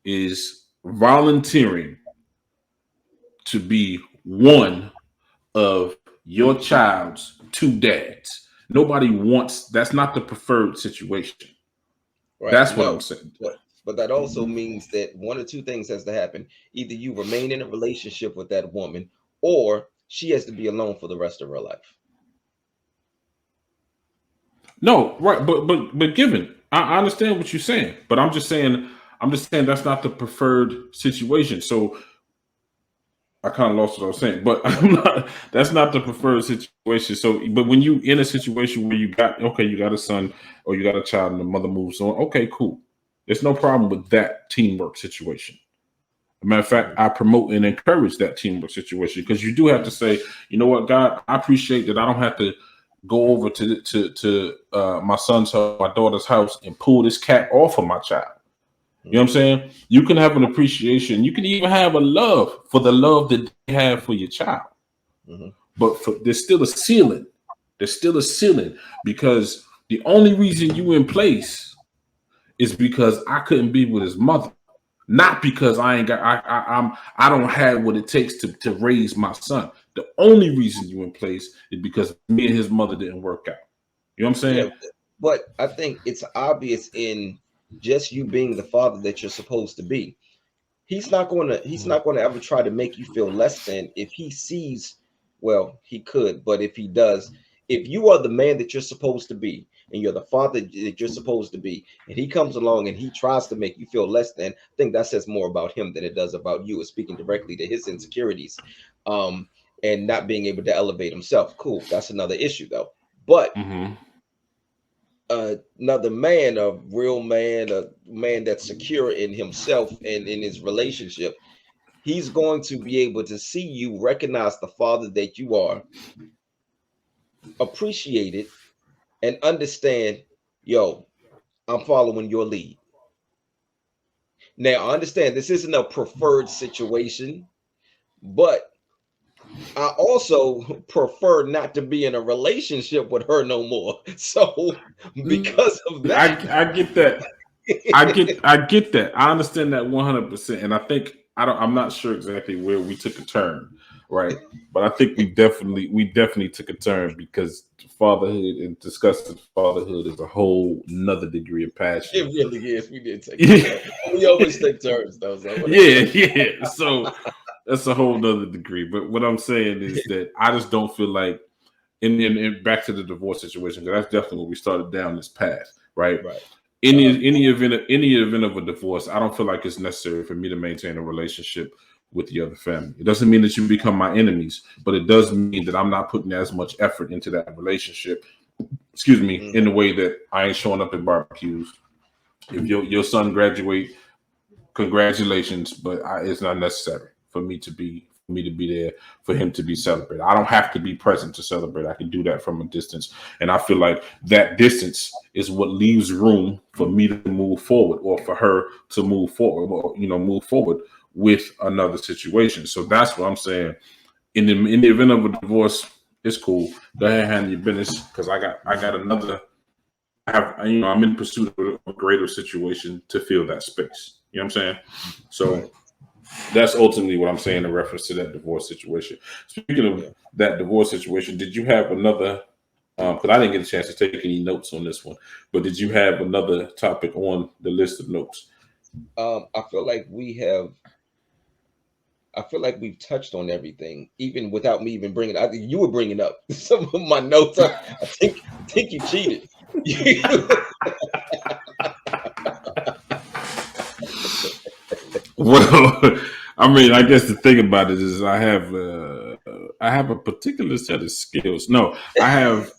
is volunteering to be one of your child's two dads. Nobody wants. That's not the preferred situation. Right. That's what I'm No, saying. but that also means that one or two things has to happen. Either you remain in a relationship with that woman, or she has to be alone for the rest of her life. No, right, but given, I understand what you're saying, but I'm just saying that's not the preferred situation. So I kind of lost what I was saying, but that's not the preferred situation. So, but when you in a situation where you got a son or you got a child and the mother moves on, okay, cool. There's no problem with that teamwork situation. As a matter of fact, Mhm. I promote and encourage that teamwork situation because you do have to say, you know what, God, I appreciate that I don't have to go over to my son's house, my daughter's house, and pull this cat off of my child. You know what I'm Mhm. saying? You can have an appreciation. You can even have a love for the love that they have for your child. Mhm. But there's still a ceiling. There's still a ceiling because the only reason you in place is because I couldn't be with his mother, not because I ain't got I don't have what it takes to raise my son. The only reason you in place is because me and his mother didn't work out. You know what I'm Yeah, saying? but I think it's obvious in just you being the father that you're supposed to be. he's not going to ever try to make you feel less than if he sees, well, he could, but if he does, if you are the man that you're supposed to be and you're the father that you're supposed to be, and he comes along and he tries to make you feel less than, I think that says more about him than it does about you. It's speaking directly to his insecurities, um and not being able to elevate himself. Cool, that's another issue though. But Mm-hmm. another man, a real man, a man that's secure in himself and in his relationship, he's going to be able to see you, recognize the father that you are, appreciate it, and understand, yo, I'm following your lead. Now, I understand this isn't a preferred situation, but I also prefer not to be in a relationship with her no more. So, because of that, I get that. I get that. I understand that 100%. And I think I'm not sure exactly where we took a turn, right? But I think we definitely took a turn because fatherhood and discussing fatherhood is a whole another degree of passion. it really is. We did take a Yeah, turn. We always take turns, though. So yeah, whatever. yeah. So that's a whole nother degree. But what I'm saying is that I just don't feel like in back to the divorce situation, because that's definitely what we started down this path, right? Right. Any event of a divorce, I don't feel like it's necessary for me to maintain a relationship with the other family. It doesn't mean that you become my enemies, but it does mean that I'm not putting as much effort into that relationship. Excuse me, in Mhm. the way that I ain't showing up at barbecues. If your son graduate, congratulations, but it's not necessary for me to be there for him to be celebrated. I don't have to be present to celebrate. I can do that from a distance, and I feel like that distance is what leaves room for me to move forward, or for her to move forward, or move forward with another situation. So that's what I'm saying. In the event of a divorce, it's cool. Go ahead and handle your business because I got another. I'm in pursuit of a greater situation to fill that space. You know what I'm saying? So Right. that's ultimately what I'm saying in reference to that divorce situation. Speaking of Yeah. that divorce situation, did you have another? Because I didn't get a chance to take any notes on this one, but did you have another topic on the list of notes? I feel like we have. I feel like we've touched on everything, even without me even bringing. I think you were bringing up some of my notes. I think you cheated. Well, I mean, I guess the thing about it is I have a particular set of skills. No, I have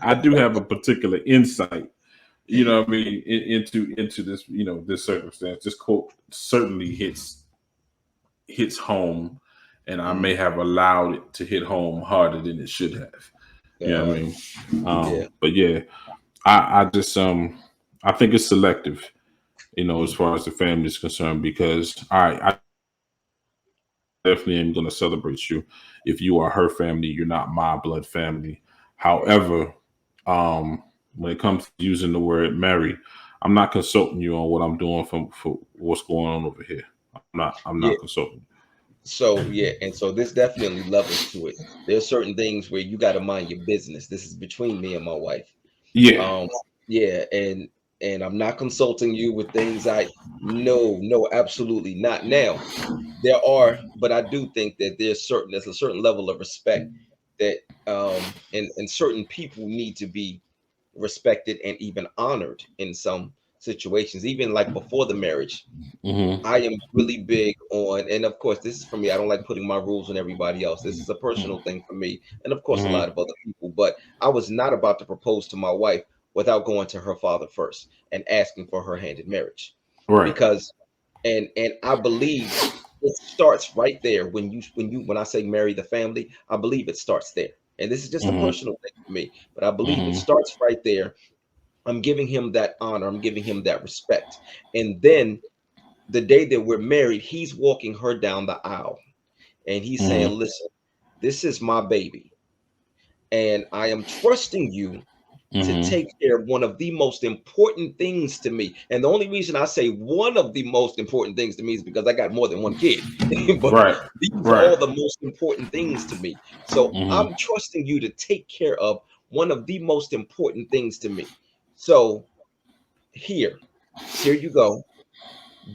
I do have a particular insight. What I mean, into this this circumstance. This quote certainly hits home, and I may Mm, have allowed it to hit home harder than it should have. You know what I uh-huh. mean? Yeah. But yeah, I just I think it's selective, as Mm, far as the family is concerned, because I definitely am going to celebrate you if you are her family. You're not my blood family. right. However, when it comes to using the word marry, I'm not consulting you on what I'm doing for what's going on over here. I'm not Yeah. consulting. So yeah, and so this definitely levels to it. There's certain things where you got to mind your business. This is between me and my wife. Yeah. Um, yeah, and I'm not consulting you with things I no, absolutely not. Now, there are, but I do think that there's a certain level of respect that and certain people need to be respected and even honored in some situations, even like before the marriage. Hmm. I am really big on, and of course, this is for me. I don't like putting my rules on everybody else. This is a personal thing for me, and of course, a Hmm. lot of other people. But I was not about to propose to my wife without going to her father first and asking for her hand in marriage, Right. because, and I believe it starts right there when I say marry the family. I believe it starts there, and this is just a Hmm. personal thing for me. But I believe it Hmm. starts right there. I'm giving him that honor. I'm giving him that respect, and then the day that we're married, he's walking her down the aisle and he's saying, Hmm. listen, this is my baby. And I am trusting you to Hmm. take care of one of the most important things to me. And the only reason I say one of the most important things to me is because I got more than one kid. But Right. these are Right. all the most important things to me. So Hmm. I'm trusting you to take care of one of the most important things to me. So here, here you go.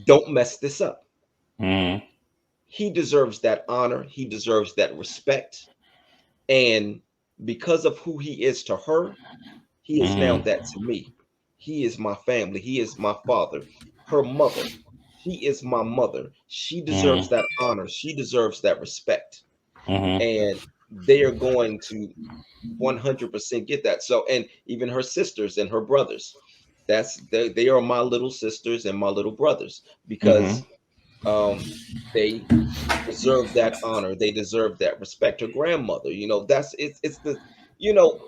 Don't mess this up. Mm-hmm. He deserves that honor. He deserves that respect. And because of who he is to her, he is now Mm-hmm. that to me. He is my family. He is my father. Her mother. She is my mother. She deserves Mm-hmm. that honor. She deserves that respect. Mm-hmm. And they are going to 100% get that. So, and even her sisters and her brothers, they are my little sisters and my little brothers Mm-hmm. because um, they deserve that honor. They deserve that respect. Her grandmother, it's the,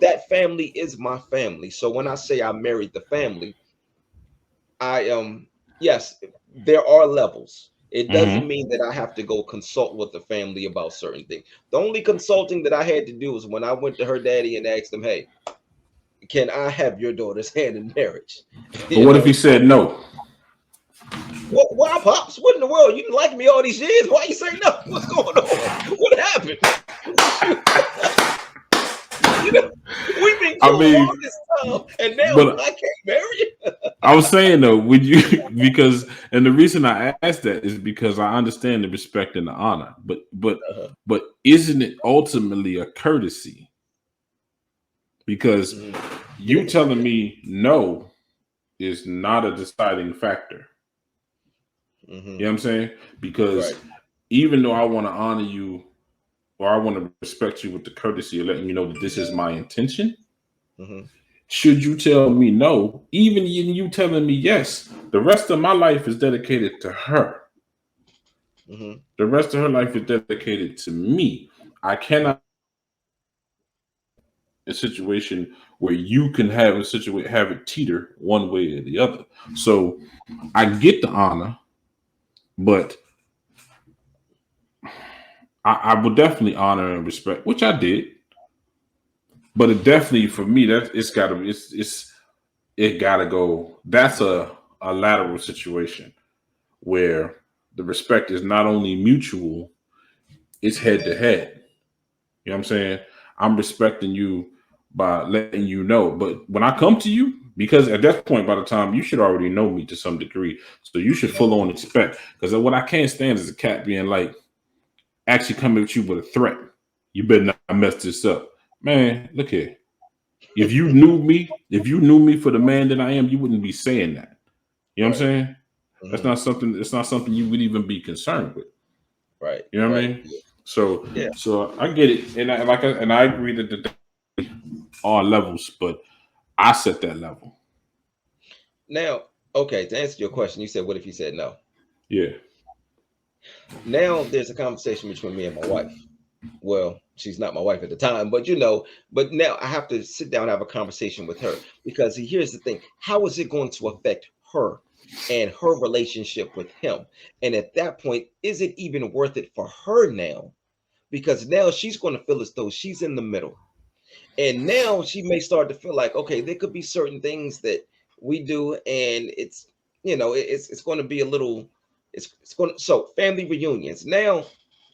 that family is my family. So when I say I married the family, I yes, there are levels. It doesn't Mm-hmm. mean that I have to go consult with the family about certain things. The only consulting that I had to do was when I went to her daddy and asked him, "Hey, can I have your daughter's hand in marriage?" But You what if he know, said no? what? Why, pops? What in the world? You didn't like me all these years. Why you say no? What's going on? What happened? Shoot. You know, we've been I cool all mean, this time, and now but I can't marry you. I was saying though, would you because and the reason I asked that is because I understand the respect and the honor, Uh-huh. but isn't it ultimately a courtesy? Because Mhm. you telling me no is not a deciding factor. Hmm. You know what I'm saying? Because Right. even though I want to honor you or I want to respect you with the courtesy of letting you know that this is my intention, Hmm. should you tell me no, even in you telling me yes, the rest of my life is dedicated to her. Hmm. The rest of her life is dedicated to me. I cannot a situation where you can have a situation have it teeter one way or the other. So I get the honor, but I would definitely honor and respect, which I did. But it definitely for me that it gotta go. That's a lateral situation where the respect is not only mutual, it's head to head. You know what I'm saying? I'm respecting you by letting you know. But when I come to you, because at that point, by the time you should already know me to some degree, so you should full on expect. Because what I can't stand is a cat being like actually coming at you with a threat. You better not mess this up, man. Look here. If you knew me for the man that I am, you wouldn't be saying that. You know what I'm Right. saying? That's Hmm. not something. It's not something you would even be concerned with. Right. You know what I Right. mean? So, Yeah. so I get it, and I agree that all levels, but I set that level. Now, okay, to answer your question, you said, what if you said no? Yeah. Now there's a conversation between me and my wife. Well, she's not my wife at the time, but but now I have to sit down and have a conversation with her because here's the thing: how is it going to affect her and her relationship with him? And at that point, is it even worth it for her now? Because now she's going to feel as though she's in the middle. And now she may start to feel like, okay, there could be certain things that we do, and it's it's going to be a little, it's going to, so family reunions. Now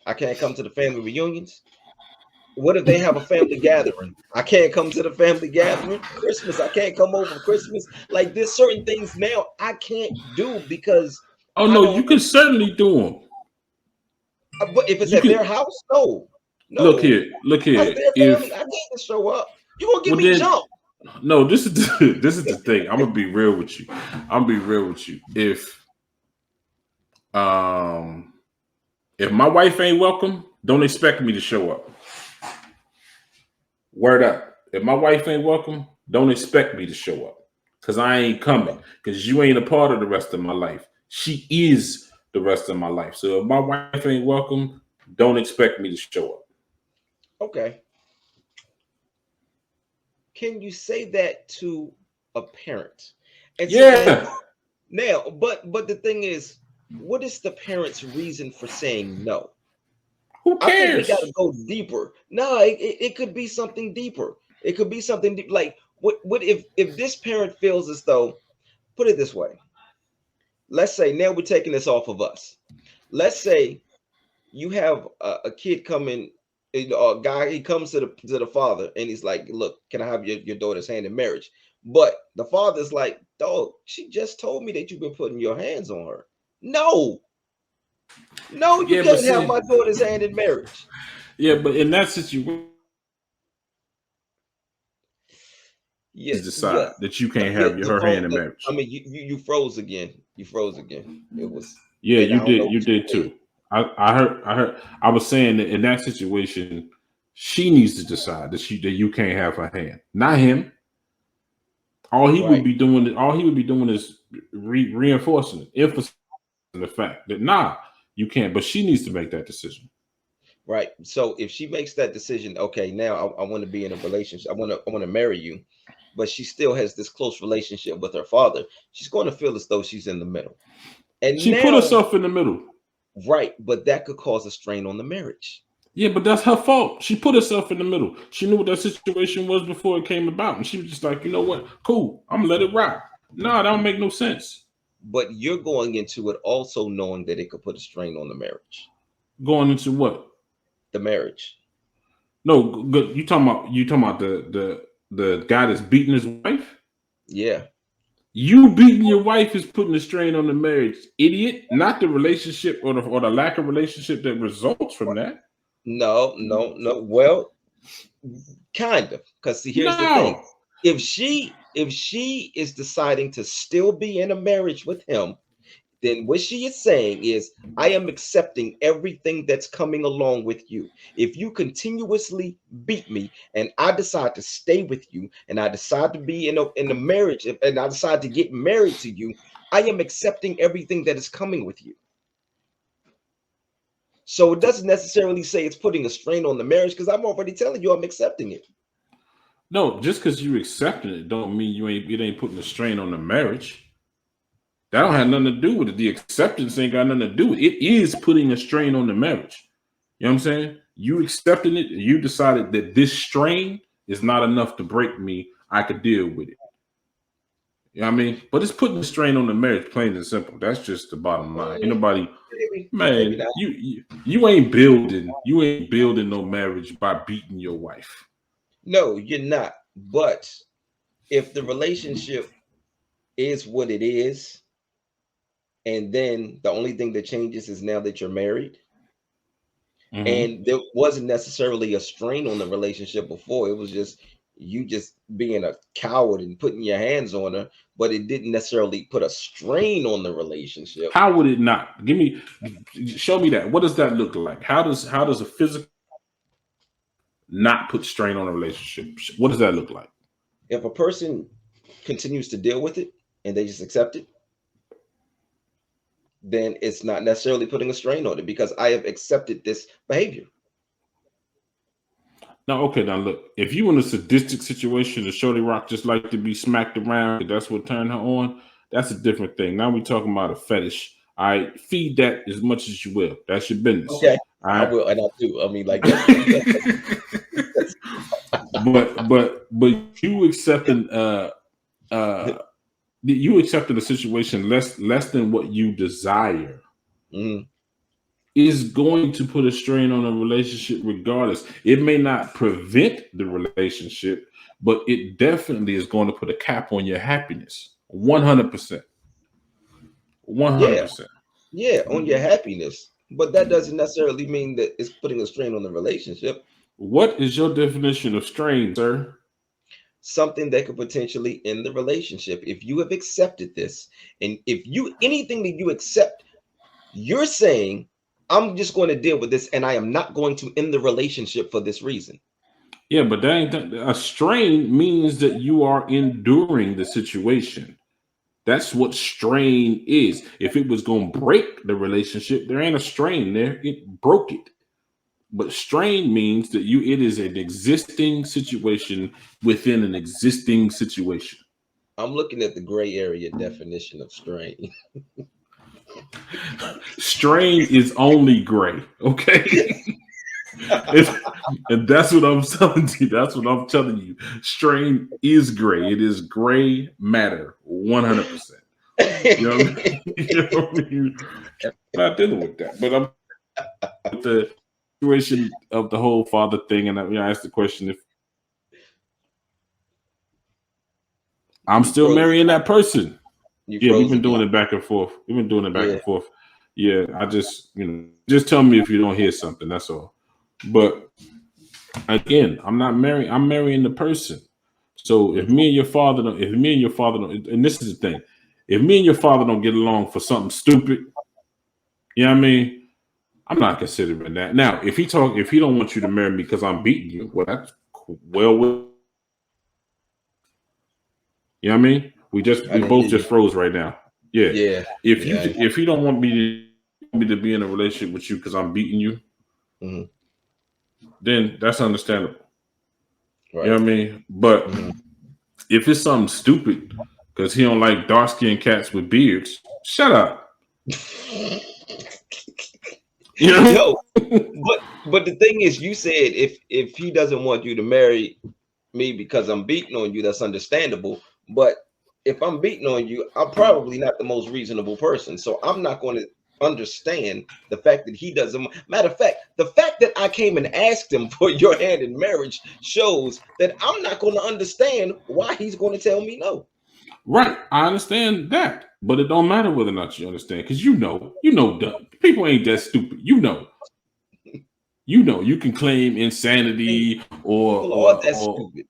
I can't come to the family reunions. What if they have a family gathering? I can't come to the family gathering. Christmas, I can't come over Christmas. Like there's certain things now I can't do because Oh I no, you don't. can certainly do them. But if it's You at their can house, no, look no, here, look that's here. their family. If I can't just show up. You gonna get well me then, jumped? no, this is this is the thing. I'm gonna be real with you. I'm gonna be real with you. Um if my wife ain't welcome, don't expect me to show up. Word up. If my wife ain't welcome, don't expect me to show up. Cause I ain't coming. Cause you ain't a part of the rest of my life. She is the rest of my life. So if my wife ain't welcome, don't expect me to show up. Okay. Can you say that to a parent? And see, Yeah. now, but the thing is, what is the parent's reason for saying no? Who I think we got cares? to go deeper. No, it could be something deeper. It could be something deep. Like what if this parent feels as though, put it this way, let's say now we're taking this off of us. Let's say you have a kid coming, a guy, he comes to the father and he's like, look, can I have your daughter's hand in marriage? But the father's like, dog, she just told me that you've been putting your hands on her. No, no, you Yeah, but can't have see, my daughter's hand in marriage. yeah, but in that situation, Yeah, decide yes. that you can't Yeah, have the her phone. hand in I marriage. mean, you froze again. You froze again. It was, Yeah, and I you don't know did. You what you did said. too. I heard. I was saying that in that situation, she needs to decide that you can't have her hand, not him. Right, All he would be doing is reinforcing it, emphasizing the fact that nah, you can't. But she needs to make that decision. right. So if she makes that decision, okay, now I want to be in a relationship. I want to marry you, but she still has this close relationship with her father. She's going to feel as though she's in the middle. And She put now, herself in the middle. right, but that could cause a strain on the marriage. Yeah, but that's her fault. She put herself in the middle. She knew what that situation was before it came about, and she was just like, you know what, cool, I'm gonna let it rock. No, that don't make no sense. But you're going into it also knowing that it could put a strain on the marriage. Going into what? The marriage. No, good. You talking about the guy that's beating his wife? Yeah. You beating your wife is putting a strain on the marriage, idiot. Not the relationship or the lack of relationship that results from that. No, no, no. Well, kind of. Because see, here's the thing. No. If she is deciding to still be in a marriage with him, then what she is saying is, I am accepting everything that's coming along with you. If you continuously beat me and I decide to stay with you and I decide to be in a marriage and I decide to get married to you, I am accepting everything that is coming with you. So it doesn't necessarily say it's putting a strain on the marriage because I'm already telling you I'm accepting it. No, just because you accepting it don't mean it ain't putting a strain on the marriage. That don't have nothing to do with it. The acceptance ain't got nothing to do with it. It is putting a strain on the marriage. You know what I'm saying? You accepting it, you decided that this strain is not enough to break me. I could deal with it. You know what I mean? But it's putting a strain on the marriage, plain and simple. That's just the bottom line. Ain't nobody, Maybe man, not. you ain't building no marriage by beating your wife. No, you're not. But if the relationship is what it is, and then the only thing that changes is now that you're married, Mm-hmm. and there wasn't necessarily a strain on the relationship before, it was just you just being a coward and putting your hands on her, but it didn't necessarily put a strain on the relationship. How would it not? Show me that. What does that look like? How does a physical not put strain on a relationship? What does that look like? If a person continues to deal with it and they just accept it, then it's not necessarily putting a strain on it because I have accepted this behavior. Now, okay, now look, if you in a sadistic situation, the Shorty Rock just like to be smacked around, that's what turned her on, that's a different thing. Now we talking about a fetish. All right, feed that as much as you will. That's your business. Okay, All I right. will, and I do. I mean, like that's but you accepting uh you accepting a situation less than what you desire Mhm. is going to put a strain on a relationship regardless. It may not prevent the relationship, but it definitely is going to put a cap on your happiness. 100%. Yeah, 100%. yeah, on your happiness, but that doesn't necessarily mean that it's putting a strain on the relationship. What is your definition of strain, sir? Something that could potentially end the relationship if you have accepted this, and if you anything that you accept, you're saying, I'm just going to deal with this, and I am not going to end the relationship for this reason. Yeah, but a strain means that you are enduring the situation. That's what strain is. If it was going to break the relationship, there ain't a strain there. It broke it. But strain means that it is an existing situation within an existing situation. I'm looking at the gray area definition of strain. Strain is only gray, okay? And that's what I'm telling you. That's what I'm telling you. Strain is gray. It is gray matter, 100%. You know what I mean? You know what I mean? I'm not dealing with that, but I'm with the situation of the whole father thing, and I asked the question if I'm You still froze. marrying that person. You Yeah, we've froze been doing again. it back and forth. We've been doing it back Yeah. and forth. Yeah, I just, just tell me if you don't hear something. That's all. But again, I'm not marrying. I'm marrying the person. So if me and your father don't, and this is the thing, if me and your father don't get along for something stupid, you know what I mean? I'm not considering that. Now, if he don't want you to marry me because I'm beating you, well, that's cool. Well, you know what I mean? I We didn't both hear just you. froze right now. Yeah. Yeah. If Yeah. he don't want me to be in a relationship with you because I'm beating you, Hmm. then that's understandable. You know Right. what I mean? But Hmm. if it's something stupid because he don't like dark skinned cats with beards, shut up. You know? Yo, but the thing is, you said if he doesn't want you to marry me because I'm beating on you, that's understandable. But if I'm beating on you, I'm probably not the most reasonable person. So I'm not going to understand the fact that he doesn't. Matter of fact, the fact that I came and asked him for your hand in marriage shows that I'm not going to understand why he's going to tell me no. Right. I understand that. But it don't matter whether or not you understand, because people ain't that stupid. You can claim And insanity or people are that or stupid.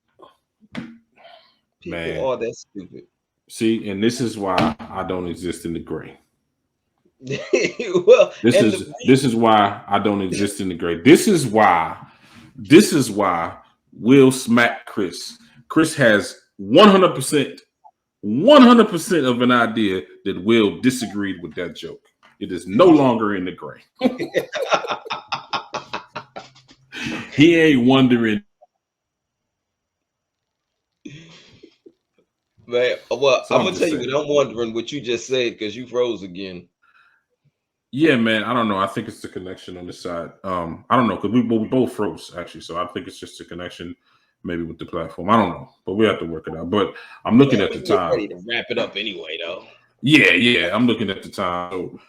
People man. are that stupid. See, and this is why I don't exist in the gray. Well, This and is this is why I don't exist in the gray. This is why Will smack Chris. Chris has 100% of an idea that Will disagreed with that joke. It is no longer in the gray. He ain't wondering. man, well, So I'm I'm gonna tell just you saying. what I'm wondering what you just said because you froze again. Yeah, man. I don't know. I think it's the connection on this side. I don't know because we both froze actually. So I think it's just a connection, maybe with the platform. I don't know, but we have to work it out. But I'm looking Man, at we the can get time. ready to wrap it up anyway, though. Yeah. I'm looking at the time. So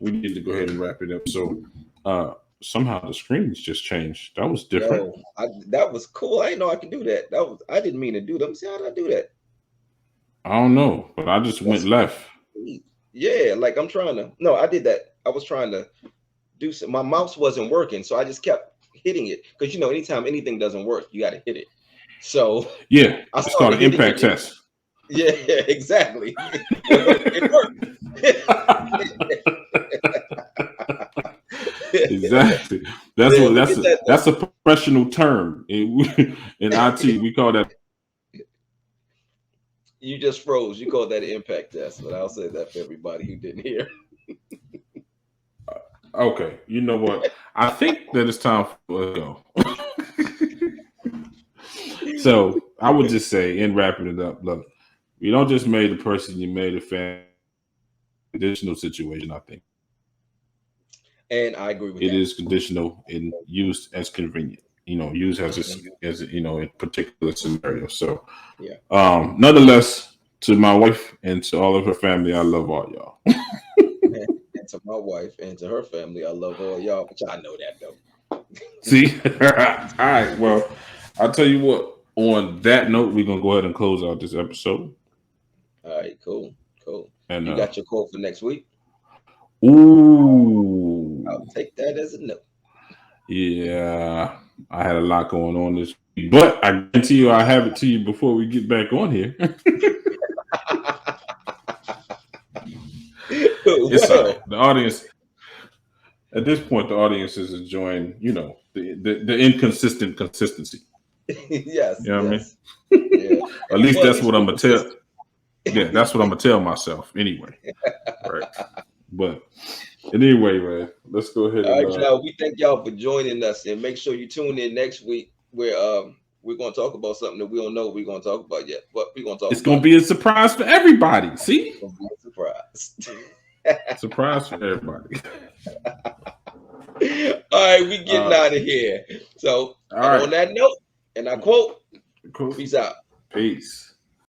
we need to go ahead and wrap it up. So somehow the screens just changed. That was different. Yo, that was cool. I didn't know I could do that. I didn't mean to do that. See how did I do that? I don't know, but I just went That's left. sweet. Yeah, like I'm trying to. No, I did that. I was trying to do some. My mouse wasn't working, so I just kept hitting it because anytime anything doesn't work, you got to hit it. So Yeah, I it's called started an hitting impact it. test. Yeah, exactly. It worked. Exactly. That's Man, what look that's at a, that though. that's a professional term in IT. We call that. You just froze. You called that an impact test, but I'll say that for everybody who didn't hear. Okay, you know what? I think that it's time for us to go. So I would just say, in wrapping it up, look, you don't just marry the person, you marry the family. Conditional situation, I think And I agree with it that. is conditional and used as convenient. Used Mhm. in particular scenario. So, Yeah. nonetheless, to my wife and to all of her family, I love all y'all. And to my wife and to her family, I love all y'all, but y'all know that though. See, all right. Well, I'll tell you what. On that note, we're gonna go ahead and close out this episode. All right, cool, cool. And You got your quote for next week? I'll ooh, take that as a no. yeah, I had a lot going on this week, but I guarantee you, I'll have it to you before we get back on here. It's all right. Well, The audience at this point, the audience is enjoying, the inconsistent consistency. yes, You know what I mean? yes, yeah. At least Well, at that's least what I'm we're gonna tell. consistent. Yeah, that's what I'm gonna tell myself anyway. Right. But anyway, man, let's go ahead All and right, y'all. We thank y'all for joining us, and make sure you tune in next week where we're gonna talk about something that we don't know we're gonna talk about yet, but we're gonna talk it's gonna about it. be a surprise for everybody. See? It's gonna be a surprise. Surprise for everybody. All right, we getting Uh out of here. So, all and on right. that note, and I quote, Cool. peace out. Peace.